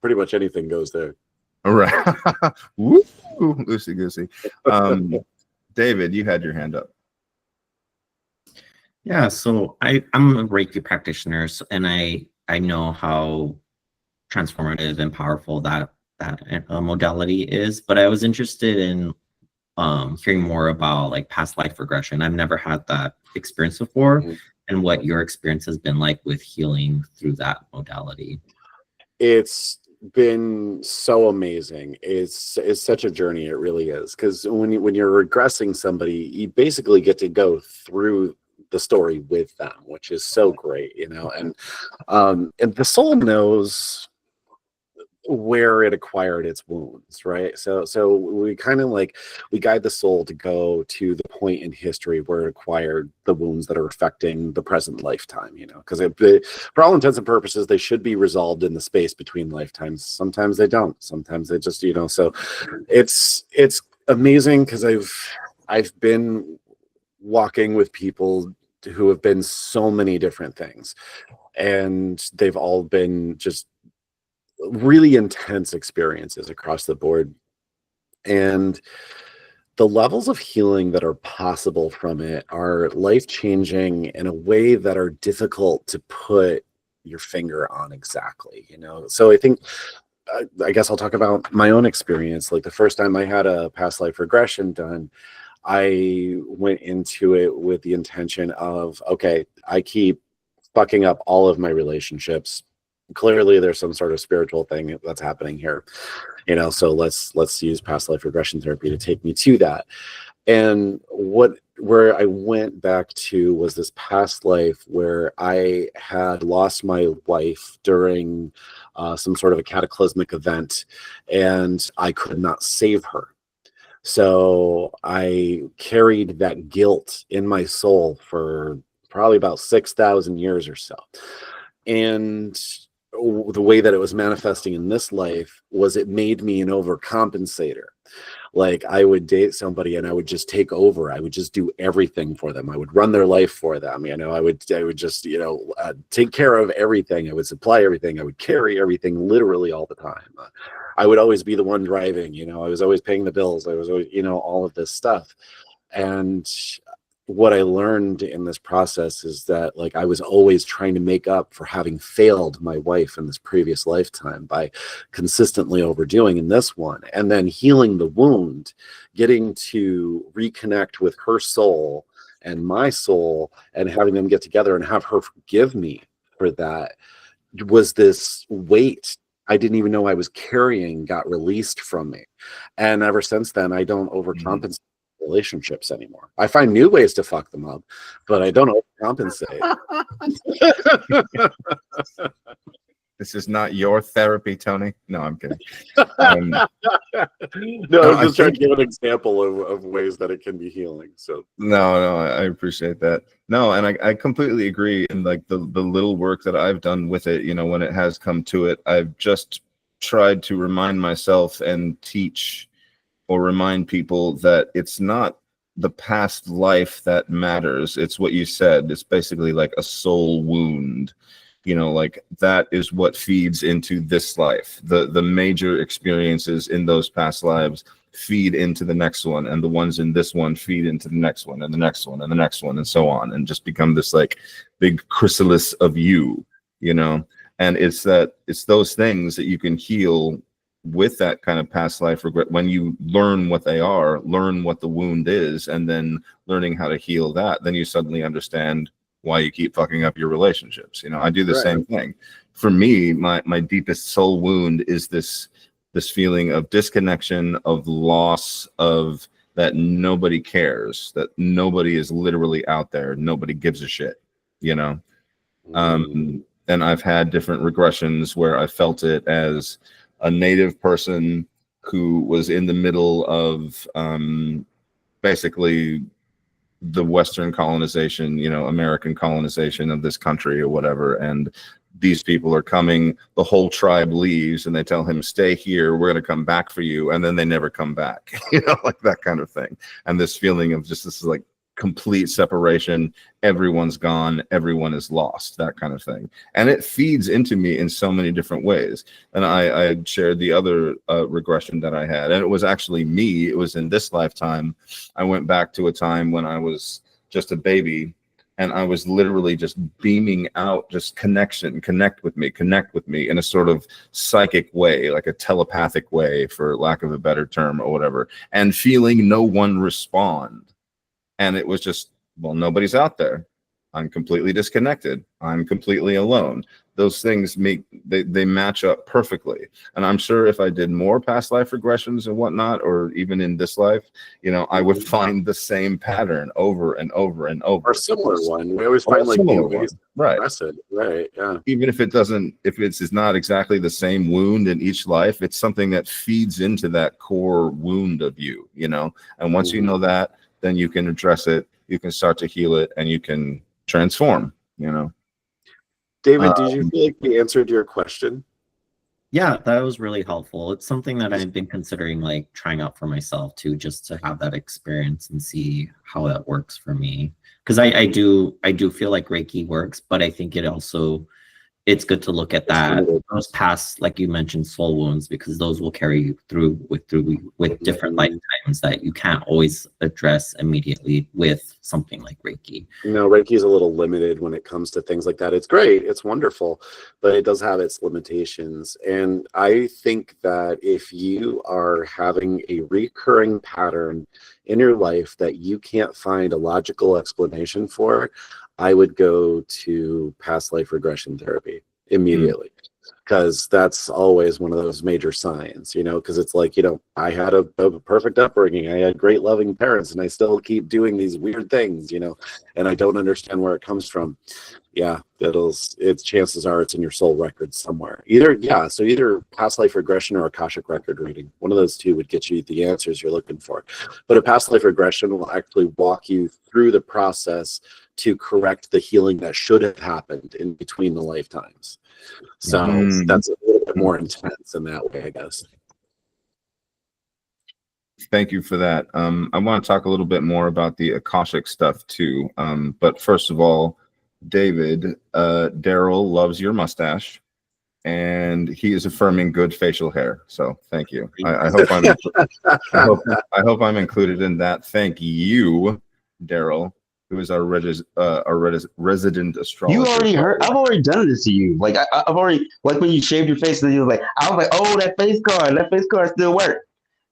pretty much anything goes there. Right. Woo, loosey goosey. David, you had your hand up. Yeah, so I'm a Reiki practitioner, and I know how transformative and powerful that modality is. But I was interested in hearing more about like past life regression. I've never had that experience before, and what your experience has been like with healing through that modality. It's been so amazing. It's such a journey. It really is, because when you're regressing somebody, you basically get to go through the story with them, which is so great, you know. And the soul knows where it acquired its wounds, right? So we kind of like, we guide the soul to go to the point in history where it acquired the wounds that are affecting the present lifetime, you know, because for all intents and purposes, they should be resolved in the space between lifetimes. Sometimes they don't. Sometimes they just, you know, so it's amazing because I've been walking with people who have been so many different things, and they've all been just really intense experiences across the board. And the levels of healing that are possible from it are life-changing in a way that are difficult to put your finger on exactly, you know? So I think, I guess I'll talk about my own experience. Like the first time I had a past life regression done, I went into it with the intention of, okay, I keep fucking up all of my relationships. Clearly there's some sort of spiritual thing that's happening here, you know, so let's use past life regression therapy to take me to that. And where I went back to was this past life where I had lost my wife during some sort of a cataclysmic event, and I could not save her. So I carried that guilt in my soul for probably about 6,000 years or so. And the way that it was manifesting in this life was it made me an overcompensator. Like I would date somebody and I would just take over. I would just do everything for them. I would run their life for them. You know, I would just, you know, take care of everything. I would supply everything. I would carry everything literally all the time. I would always be the one driving, you know, I was always paying the bills. I was always, you know, all of this stuff. And what I learned in this process is that like I was always trying to make up for having failed my wife in this previous lifetime by consistently overdoing in this one, and then healing the wound, getting to reconnect with her soul and my soul and having them get together and have her forgive me for that. Was this weight I didn't even know I was carrying got released from me. And ever since then, I don't overcompensate relationships anymore. I find new ways to fuck them up, but I don't overcompensate. This is not your therapy, Tony. No, I'm kidding. No, I'm just trying to give an example of ways that it can be healing. So no, I appreciate that. No, and I completely agree. And like the little work that I've done with it, you know, when it has come to it, I've just tried to remind myself and teach or remind people that it's not the past life that matters. It's what you said. It's basically like a soul wound. You know, like that is what feeds into this life. The major experiences in those past lives feed into the next one, and the ones in this one feed into the next one, and the next one, and the next one, and so on, and just become this like big chrysalis of you know. And it's those things that you can heal with that kind of past life regret when you learn what they are, learn what the wound is, and then learning how to heal that. Then you suddenly understand why you keep fucking up your relationships. You know, I do the same thing. For me, my deepest soul wound is this feeling of disconnection, of loss, of that nobody cares, that nobody is literally out there, nobody gives a shit, you know. And I've had different regressions where I felt it as a native person who was in the middle of basically the Western colonization, you know, American colonization of this country or whatever. And these people are coming, the whole tribe leaves and they tell him, stay here, we're going to come back for you. And then they never come back, you know, like that kind of thing. And this feeling of just this like complete separation, everyone's gone, everyone is lost, that kind of thing. And it feeds into me in so many different ways. And I had shared the other regression that I had, and it was actually me. It was in this lifetime. I went back to a time when I was just a baby, and I was literally just beaming out just connect with me in a sort of psychic way, like a telepathic way, for lack of a better term or whatever, and feeling no one respond. And it was just, well, nobody's out there. I'm completely disconnected. I'm completely alone. Those things they match up perfectly. And I'm sure if I did more past life regressions and whatnot, or even in this life, I would find the same pattern over and over and over. Or a similar one. We always find like new ways right. to express it. Right. Yeah. Even if it's not exactly the same wound in each life, it's something that feeds into that core wound of you, And once you know that, then you can address it, you can start to heal it, and you can transform, David, did you feel like we answered your question? Yeah, that was really helpful. It's something that I've been considering like trying out for myself too, just to have that experience and see how that works for me. Because I do feel like Reiki works, but I think it's good to look at those past, like you mentioned, soul wounds, because those will carry you through with different lifetimes that you can't always address immediately with something like Reiki. Reiki is a little limited when it comes to things like that. It's great, it's wonderful, but it does have its limitations. And I think that if you are having a recurring pattern in your life that you can't find a logical explanation for, I would go to past life regression therapy immediately, because that's always one of those major signs, because it's like, I had a perfect upbringing. I had great loving parents, and I still keep doing these weird things, and I don't understand where it comes from. Yeah, chances are it's in your soul record somewhere. Either past life regression or Akashic record reading. One of those two would get you the answers you're looking for. But a past life regression will actually walk you through the process to correct the healing that should have happened in between the lifetimes. So that's a little bit more intense in that way, I guess. Thank you for that. I want to talk a little bit more about the Akashic stuff too. But first of all, David, Daryl loves your mustache, and he is affirming good facial hair. So thank you. I hope I'm included in that. Thank you, Daryl, who is our resident astrologer. You already heard. I've already done this to you. Like I've already, like when you shaved your face, and you were like, I was like, oh, that face card still works.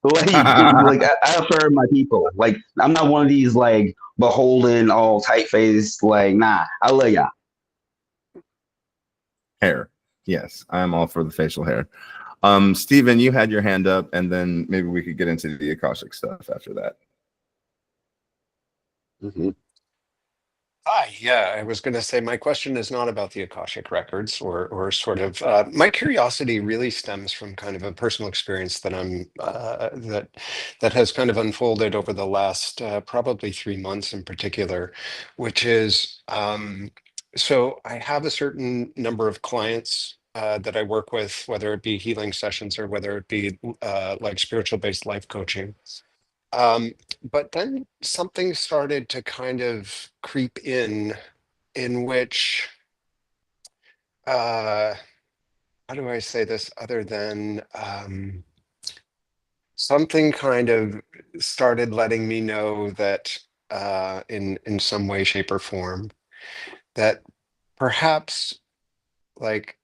Like I affirm my people. Like I'm not one of these like beholden, all tight faced. Like nah, I love y'all. Hair, yes, I am all for the facial hair. Stephen, you had your hand up, and then maybe we could get into the Akashic stuff after that. Hi, yeah, I was going to say my question is not about the Akashic records or sort of my curiosity really stems from kind of a personal experience that I'm that has kind of unfolded over the last probably 3 months in particular, which is so I have a certain number of clients that I work with, whether it be healing sessions or whether it be like spiritual based life coaching. But then something started to kind of creep in which, how do I say this other than something kind of started letting me know that in some way, shape, or form, that perhaps like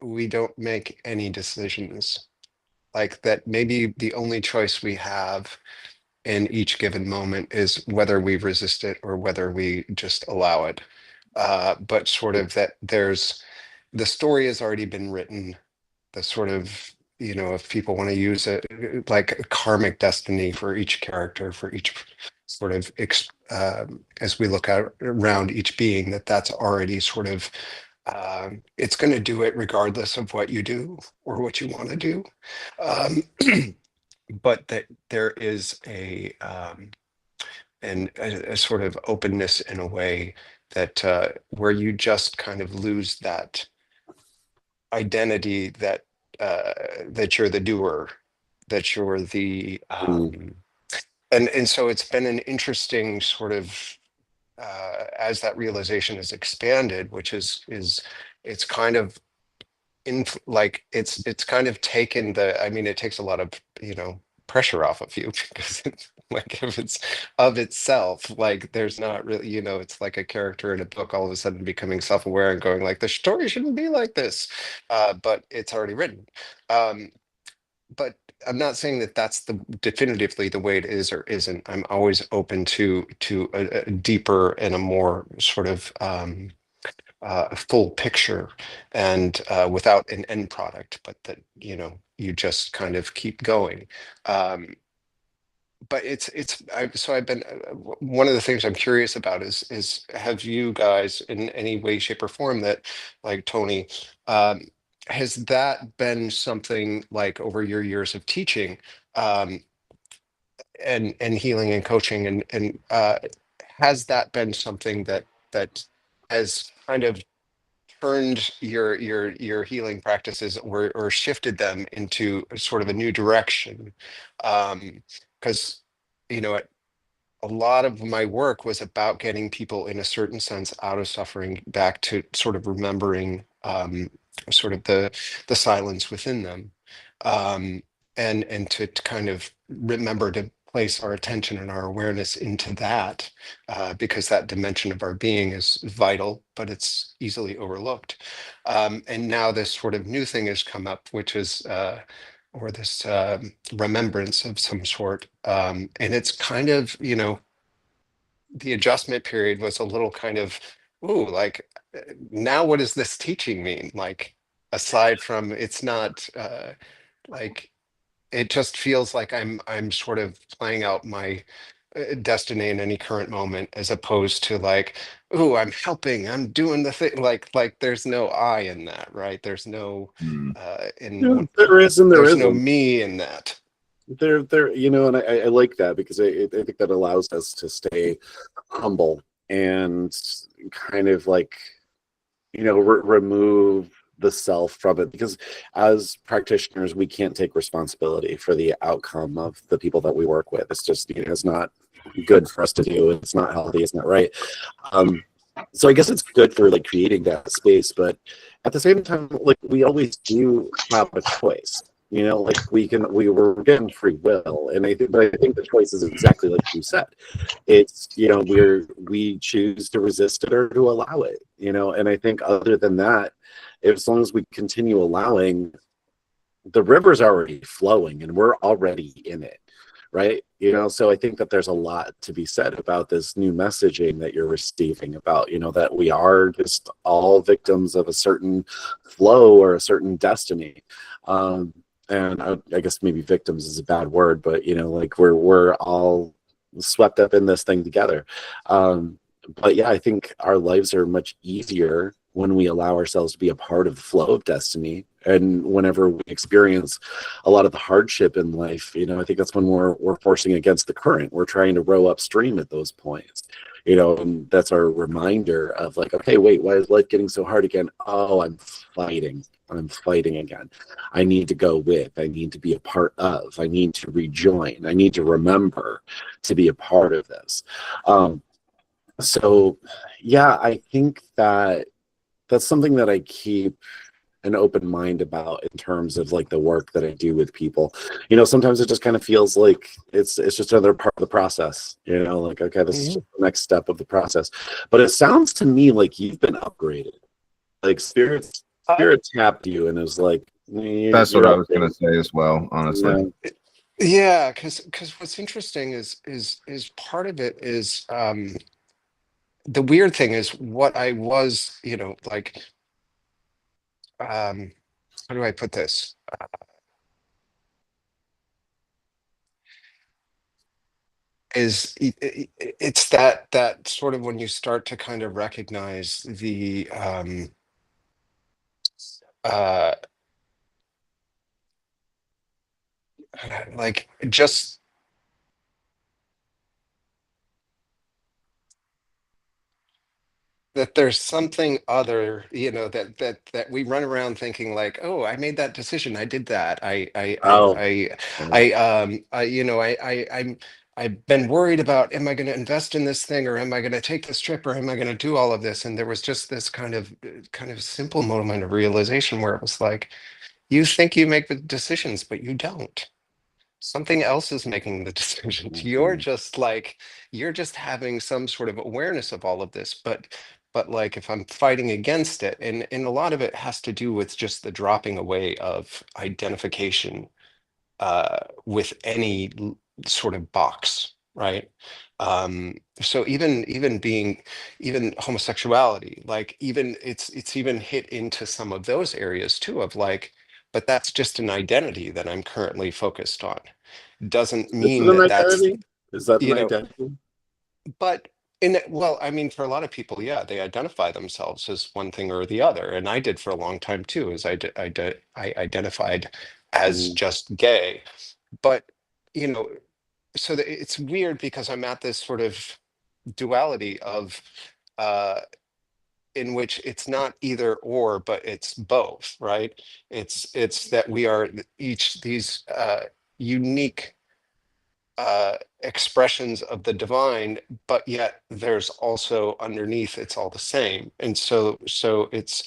we don't make any decisions, like that maybe the only choice we have in each given moment is whether we resist it or whether we just allow it. But sort of that the story has already been written, the sort of, if people want to use it like a karmic destiny for each character, for each sort of, as we look out around each being, that's already sort of, it's going to do it regardless of what you do or what you want to do. But that there is a sort of openness in a way that where you just kind of lose that identity that that you're the doer, that you're the and so it's been an interesting sort of as that realization is expanded, which is it's kind of like it's kind of taken I mean, it takes a lot of pressure off of you because it's like, if it's of itself, like there's not really, it's like a character in a book all of a sudden becoming self-aware and going like, the story shouldn't be like this, but it's already written. But I'm not saying that that's the definitively the way it is or isn't. I'm always open to a deeper and a more sort of full picture, and without an end product, but that, you know, you just kind of keep going. But so I've been one of the things I'm curious about is have you guys in any way, shape, or form that, like Tony, um, has that been something like over your years of teaching, um, and healing and coaching, and has that been something that has kind of turned your healing practices, or shifted them into sort of a new direction? Because, you know, a lot of my work was about getting people in a certain sense out of suffering back to sort of remembering, sort of the silence within them, um, and to kind of remember to place our attention and our awareness into that, because that dimension of our being is vital, but it's easily overlooked. And now this sort of new thing has come up, which is or this remembrance of some sort. And it's kind of, you know, the adjustment period was a little kind of, ooh, like, now what does this teaching mean? Like, aside from it's not like, it just feels like I'm sort of playing out my destiny in any current moment, as opposed to like, ooh, I'm helping, I'm doing the thing. Like there's no I in that, right? There's no Hmm. in Yeah, one, there is and there there's no isn't. me in that. There, you know, and I like that because I think that allows us to stay humble and kind of like, you know, remove the self from it, because as practitioners we can't take responsibility for the outcome of the people that we work with. It's just, you know, it's not good for us to do. It's not healthy. It's not right. So I guess it's good for like creating that space, but at the same time, like we always do have a choice. You know, like we're given free will, and but I think the choice is exactly like you said. It's, you know, we choose to resist it or to allow it. You know, and I think other than that, as long as we continue allowing, the river's already flowing and we're already in it, right? You know, so I think that there's a lot to be said about this new messaging that you're receiving about, you know, that we are just all victims of a certain flow or a certain destiny. And I guess maybe victims is a bad word, but, you know, like we're all swept up in this thing together. But yeah, I think our lives are much easier when we allow ourselves to be a part of the flow of destiny. And whenever we experience a lot of the hardship in life, you know, I think that's when we're forcing against the current. We're trying to row upstream at those points, you know, and that's our reminder of like, okay, wait, why is life getting so hard again? Oh, I'm fighting again. I need to go with, I need to be a part of, I need to rejoin, I need to remember to be a part of this. So yeah, I think that that's something that I keep an open mind about in terms of like the work that I do with people. You know, sometimes it just kind of feels like it's just another part of the process, you know, like, okay, this is Mhm. just the next step of the process. But it sounds to me like you've been upgraded. Like spirit tapped you and is like, That's what you're I was gonna upgraded. say as well, honestly. You Yeah, because what's interesting is part of it is, the weird thing is what I was, you know, like, how do I put this? It's that sort of when you start to kind of recognize the uh like, just that there's something other, you know, that we run around thinking like, oh, I made that decision, I did that, oh, yeah. you know, I've been worried about, am I going to invest in this thing, or am I going to take this trip, or am I going to do all of this? And there was just this kind of simple moment of realization where it was like, you think you make the decisions, but you don't. Something else is making the decisions. You're Mhm. just like, you're just having some sort of awareness of all of this, but like, if I'm fighting against it, and a lot of it has to do with just the dropping away of identification with any sort of box, right? So even homosexuality, like even it's even hit into some of those areas too of like, but that's just an identity that I'm currently focused on. Doesn't Is it mean an that that's, identity? Is that an you know, identity? but well, I mean, for a lot of people, yeah, they identify themselves as one thing or the other, and I did for a long time too. I identified as Mm. just gay, but you know, so it's weird because I'm at this sort of duality of uh in which it's not either or, but it's both, right? It's that we are each these unique expressions of the divine, but yet there's also underneath it's all the same. And so it's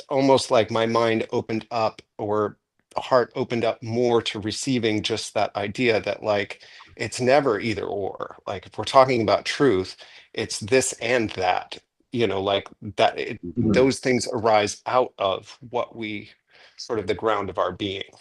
almost like my mind opened up, or the heart opened up more to receiving just that idea that like it's never either or. Like if we're talking about truth, it's this and that, like that Mhm. those things arise out of what we sort of the ground of our being.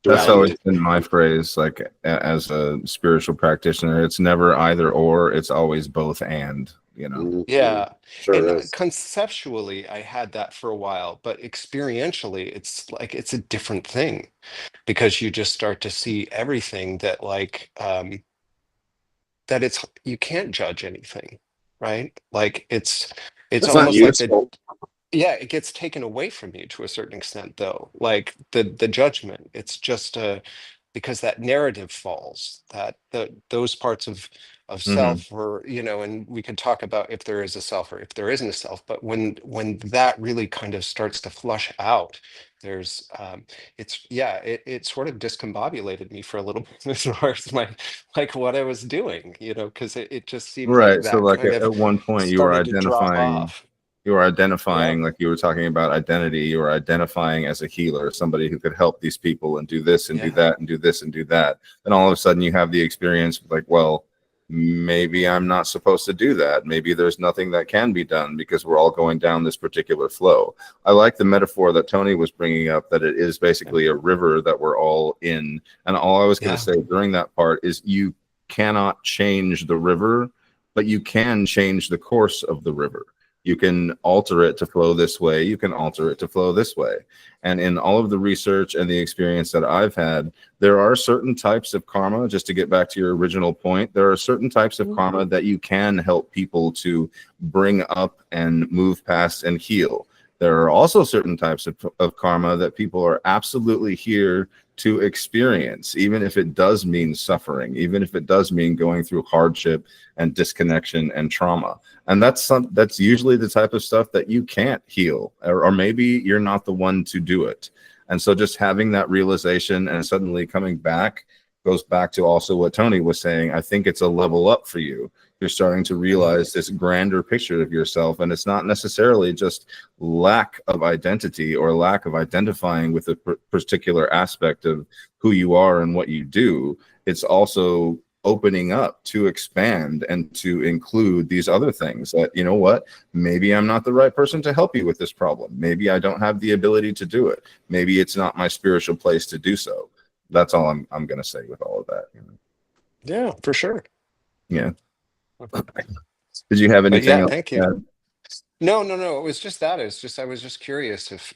That's And always been my phrase, like as a spiritual practitioner. It's never either or, it's always both and, you know. Mhm. yeah, and Sure is. conceptually, I had that for a while, but experientially, it's like it's a different thing because you just start to see everything that like that it's you can't judge anything, right? Like it's It's not almost like the useful. yeah, it gets taken away from you to a certain extent, though. Like the judgment, it's just because that narrative falls, that those parts of Hmm. self, or and we could talk about if there is a self or if there isn't a self. But when that really kind of starts to flush out, there's it's yeah, it sort of discombobulated me for a little bit as far as my like what I was doing, because it just seemed like Right. So that like kind of at one point started to drop off. you were Yeah. identifying, like you were talking about identity, you were identifying as a healer, somebody who could help these people and do this and do Yeah. that and do this and do that. Then all of a sudden you have the experience like, well, maybe I'm not supposed to do that. Maybe there's nothing that can be done because we're all going down this particular flow. I like the metaphor that Tony was bringing up, that it is basically a river that we're all in. And all I was going to Yeah. say during that part is you cannot change the river, but you can change the course of the river. You can alter it to flow this way. You can alter it to flow this way. And in all of the research and the experience that I've had, there are certain types of karma, just to get back to your original point, there are certain types of karma that you can help people to bring up and move past and heal. There are also certain types of karma that people are absolutely here to experience, even if it does mean suffering, even if it does mean going through hardship and disconnection and trauma. And that's usually the type of stuff that you can't heal, or maybe you're not the one to do it. And so just having that realization and suddenly coming back goes back to also what Tony was saying. I think it's a level up for you. You're starting to realize this grander picture of yourself, and it's not necessarily just lack of identity or lack of identifying with a particular aspect of who you are and what you do. It's also opening up to expand and to include these other things that, you know what, maybe I'm not the right person to help you with this problem. Maybe I don't have the ability to do it. Maybe it's not my spiritual place to do so. That's all I'm going to say with all of that. Yeah, for sure. Yeah. Did you have But anything yeah, else thank to you. add? No. It was just that. It's just I was just curious if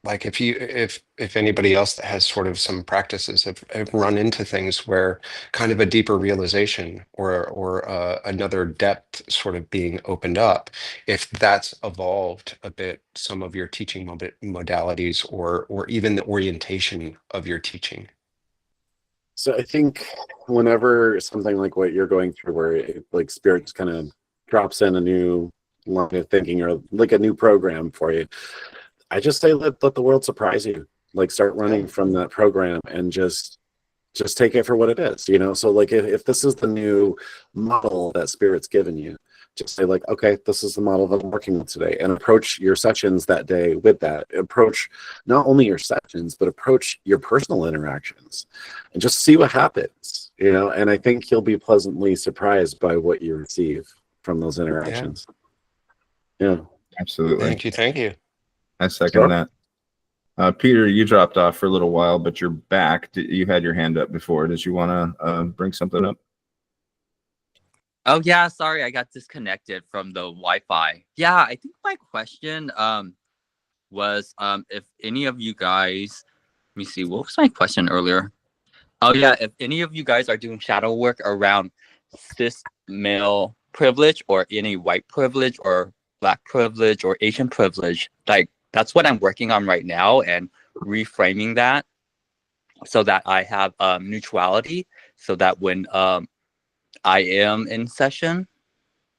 like if anybody else that has sort of some practices have run into things where kind of a deeper realization or another depth sort of being opened up, if that's evolved a bit, some of your teaching modalities or even the orientation of your teaching. So I think whenever something like what you're going through, where like spirit just kind of drops in a new line of thinking or like a new program for you, I just say let the world surprise you. Like start running Yeah. from that program and just take it for what it is, So like if this is the new model that spirit's given you, just say like, okay, this is the model that I'm working with today, and approach your sessions that day with that. Approach not only your sessions, but approach your personal interactions and just see what happens, And I think you'll be pleasantly surprised by what you receive from those Yeah. interactions. Yeah. Absolutely. Thank you. I second Sure. that. Peter, you dropped off for a little while, but you're back. You had your hand up before. Did you want to bring something up? Oh yeah, sorry, I got disconnected from the Wi-Fi. Yeah, I think my question was if any of you guys, let me see, what was my question earlier? Oh yeah, if any of you guys are doing shadow work around cis male privilege or any white privilege or black privilege or Asian privilege, like that's what I'm working on right now and reframing that so that I have neutrality, so that when I am in session,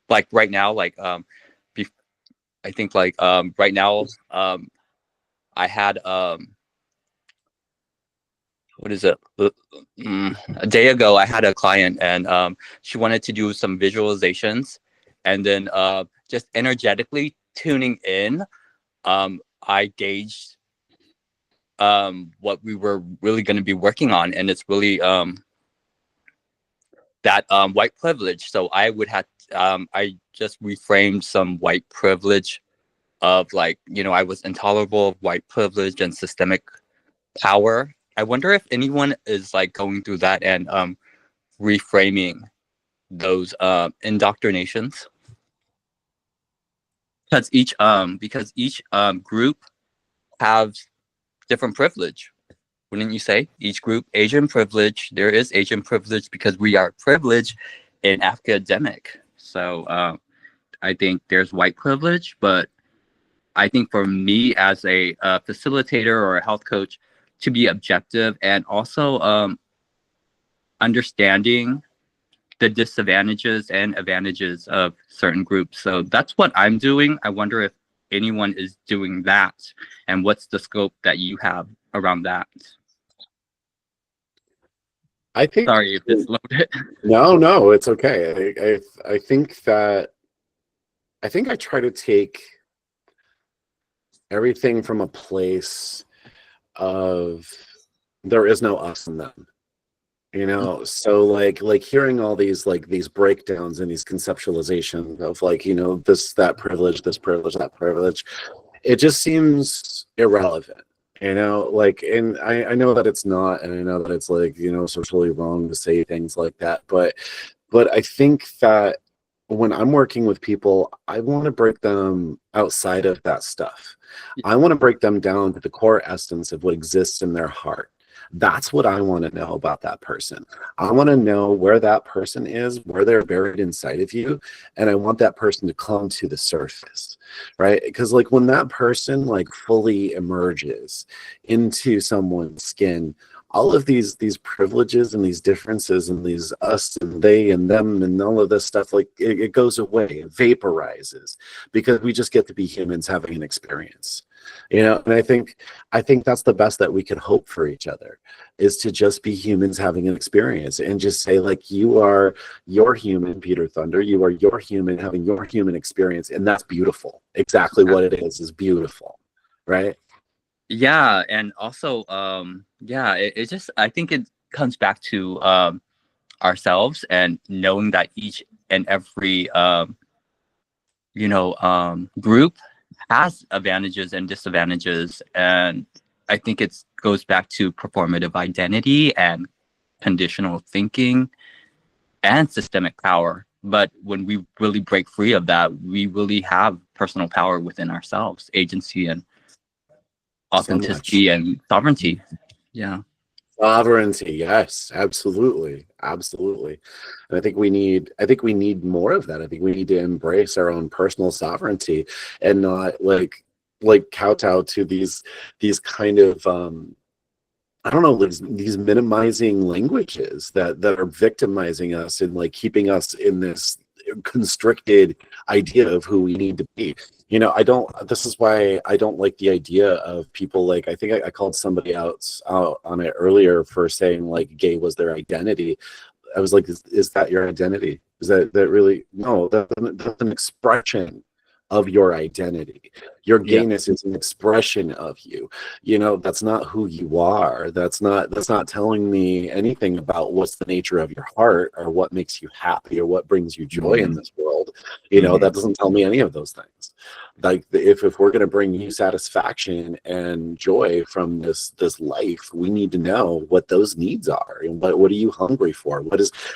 like right now, like I think like right now I had what is it? A day ago, I had a client and she wanted to do some visualizations, and then just energetically tuning in, I gauged what we were really going to be working on, and it's really that white privilege. So I would have I just reframed some white privilege of, like, you know, I was intolerable of white privilege and systemic power. I wonder if anyone is like going through that and reframing those indoctrinations, because each group has different privilege. Wouldn't you say? Each group, Asian privilege, there is Asian privilege because we are privileged in academic. So I think there's white privilege, but I think for me as a facilitator or a health coach, to be objective and also understanding the disadvantages and advantages of certain groups. So that's what I'm doing. I wonder if anyone is doing that, and what's the scope that you have around that. I think. Sorry if it's loaded. No, it's okay. I think that I try to take everything from a place of there is no us and them. You know, so like hearing all these breakdowns and these conceptualizations of, like, you know, that privilege, that privilege, it just seems irrelevant. You know, like, and I know that it's not, and I know that it's, like, you know, socially wrong to say things like that, but I think that when I'm working with people, I want to break them outside of that stuff. I want to break them down to the core essence of what exists in their heart. That's what I want to know about that person. I want to know where that person is, where they're buried inside of you, and I want that person to come to the surface, right? Because, like, when that person, like, fully emerges into someone's skin, all of these privileges and these differences and these us and they and them and all of this stuff, like, it goes away, it vaporizes, because we just get to be humans having an experience, you know. And I think that's the best that we could hope for each other, is to just be humans having an experience, and just say, like, you are your human, Peter Thunder, you are your human having your human experience, and that's beautiful. Exactly what it is beautiful, right? Yeah, and also it just, I think it comes back to ourselves and knowing that each and every group has advantages and disadvantages, and I think it goes back to performative identity and conditional thinking and systemic power. But when we really break free of that, we really have personal power within ourselves, agency and authenticity and sovereignty. Yeah. Sovereignty, yes, absolutely. And I think we need more of that. I think we need to embrace our own personal sovereignty and not like kowtow to these kind of I don't know, these minimizing languages that are victimizing us and, like, keeping us in this constricted idea of who we need to be. You know, this is why I don't like the idea of people, like, I think I called somebody out on it earlier for saying, like, gay was their identity. I was like, is that your identity? Is that really? No, that's an expression of your identity. Your gayness is an expression of you. You know, that's not who you are. That's not telling me anything about what's the nature of your heart or what makes you happy or what brings you joy in this world. You know, that doesn't tell me any of those things. like if we're going to bring you satisfaction and joy from this life, we need to know what those needs are, and what are you hungry for.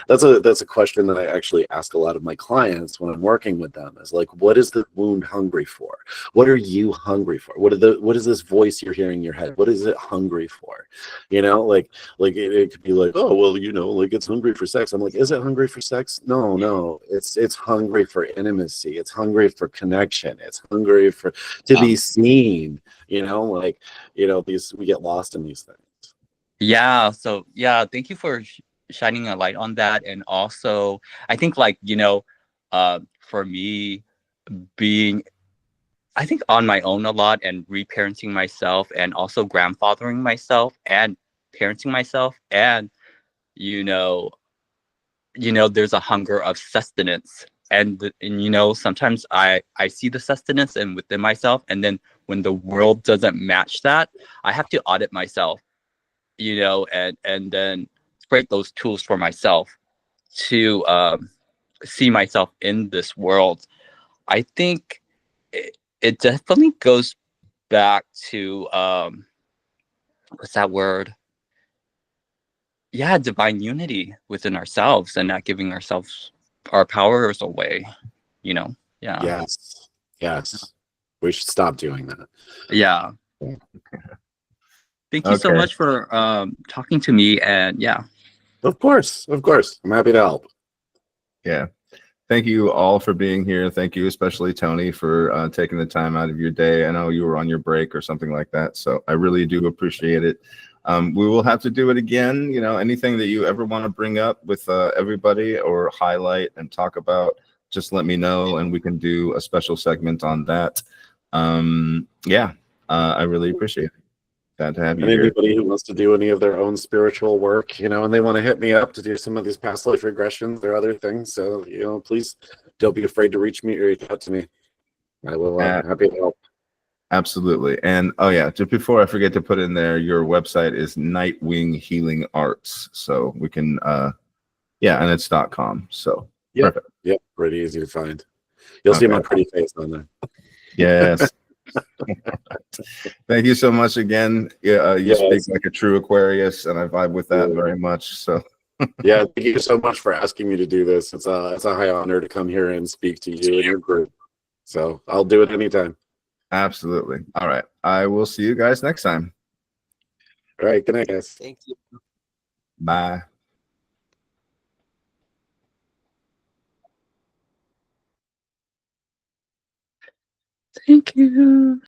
That's a question that I actually ask a lot of my clients when I'm working with them, is like, what is the wound hungry for? What are you hungry for? What is this voice you're hearing in your head? What is it hungry for? Like it could be like, oh well, like it's hungry for sex. I'm like, is it hungry for sex? No, it's hungry for intimacy. It's hungry for connection. It's hungry to be seen. These, we get lost in these things. Yeah. So yeah, thank you for shining a light on that. And also, I think for me, being, I think, on my own a lot and reparenting myself and also grandfathering myself and parenting myself, and you know, there's a hunger of sustenance, and sometimes I see the sustenance and within myself, and then when the world doesn't match that, I have to audit myself, and then create those tools for myself to see myself in this world. I think it definitely goes back to what's that word? Yeah, divine unity within ourselves and not giving ourselves our powers away. Yeah. Yes, we should stop doing that. Yeah. Thank you so Okay. much for talking to me, and yeah. Of course, I'm happy to help. Yeah. Thank you all for being here. Thank you, especially Tony, for taking the time out of your day. I know you were on your break or something like that, so I really do appreciate it. We will have to do it again. Anything that you ever want to bring up with everybody or highlight and talk about, just let me know, and we can do a special segment on that. I really appreciate it. Glad to have you And here. anybody who wants to do any of their own spiritual work, and they want to hit me up to do some of these past life regressions or other things, so please don't be afraid to reach out to me. I will. Happy to help. Absolutely. And just before I forget to put in there, your website is Nightwing Healing Arts, so we can and it's .com. So perfect. Yep, pretty easy to find. You'll see my pretty face on there. Yes. Thank you so much again. You speak like a true Aquarius, and I vibe with that very much. So yeah, thank you so much for asking me to do this. It's a high honor to come here and speak to you and your group. So I'll do it anytime. Absolutely. All right. I will see you guys next time. All right. Good night, guys. Thank you. Bye. Thank you.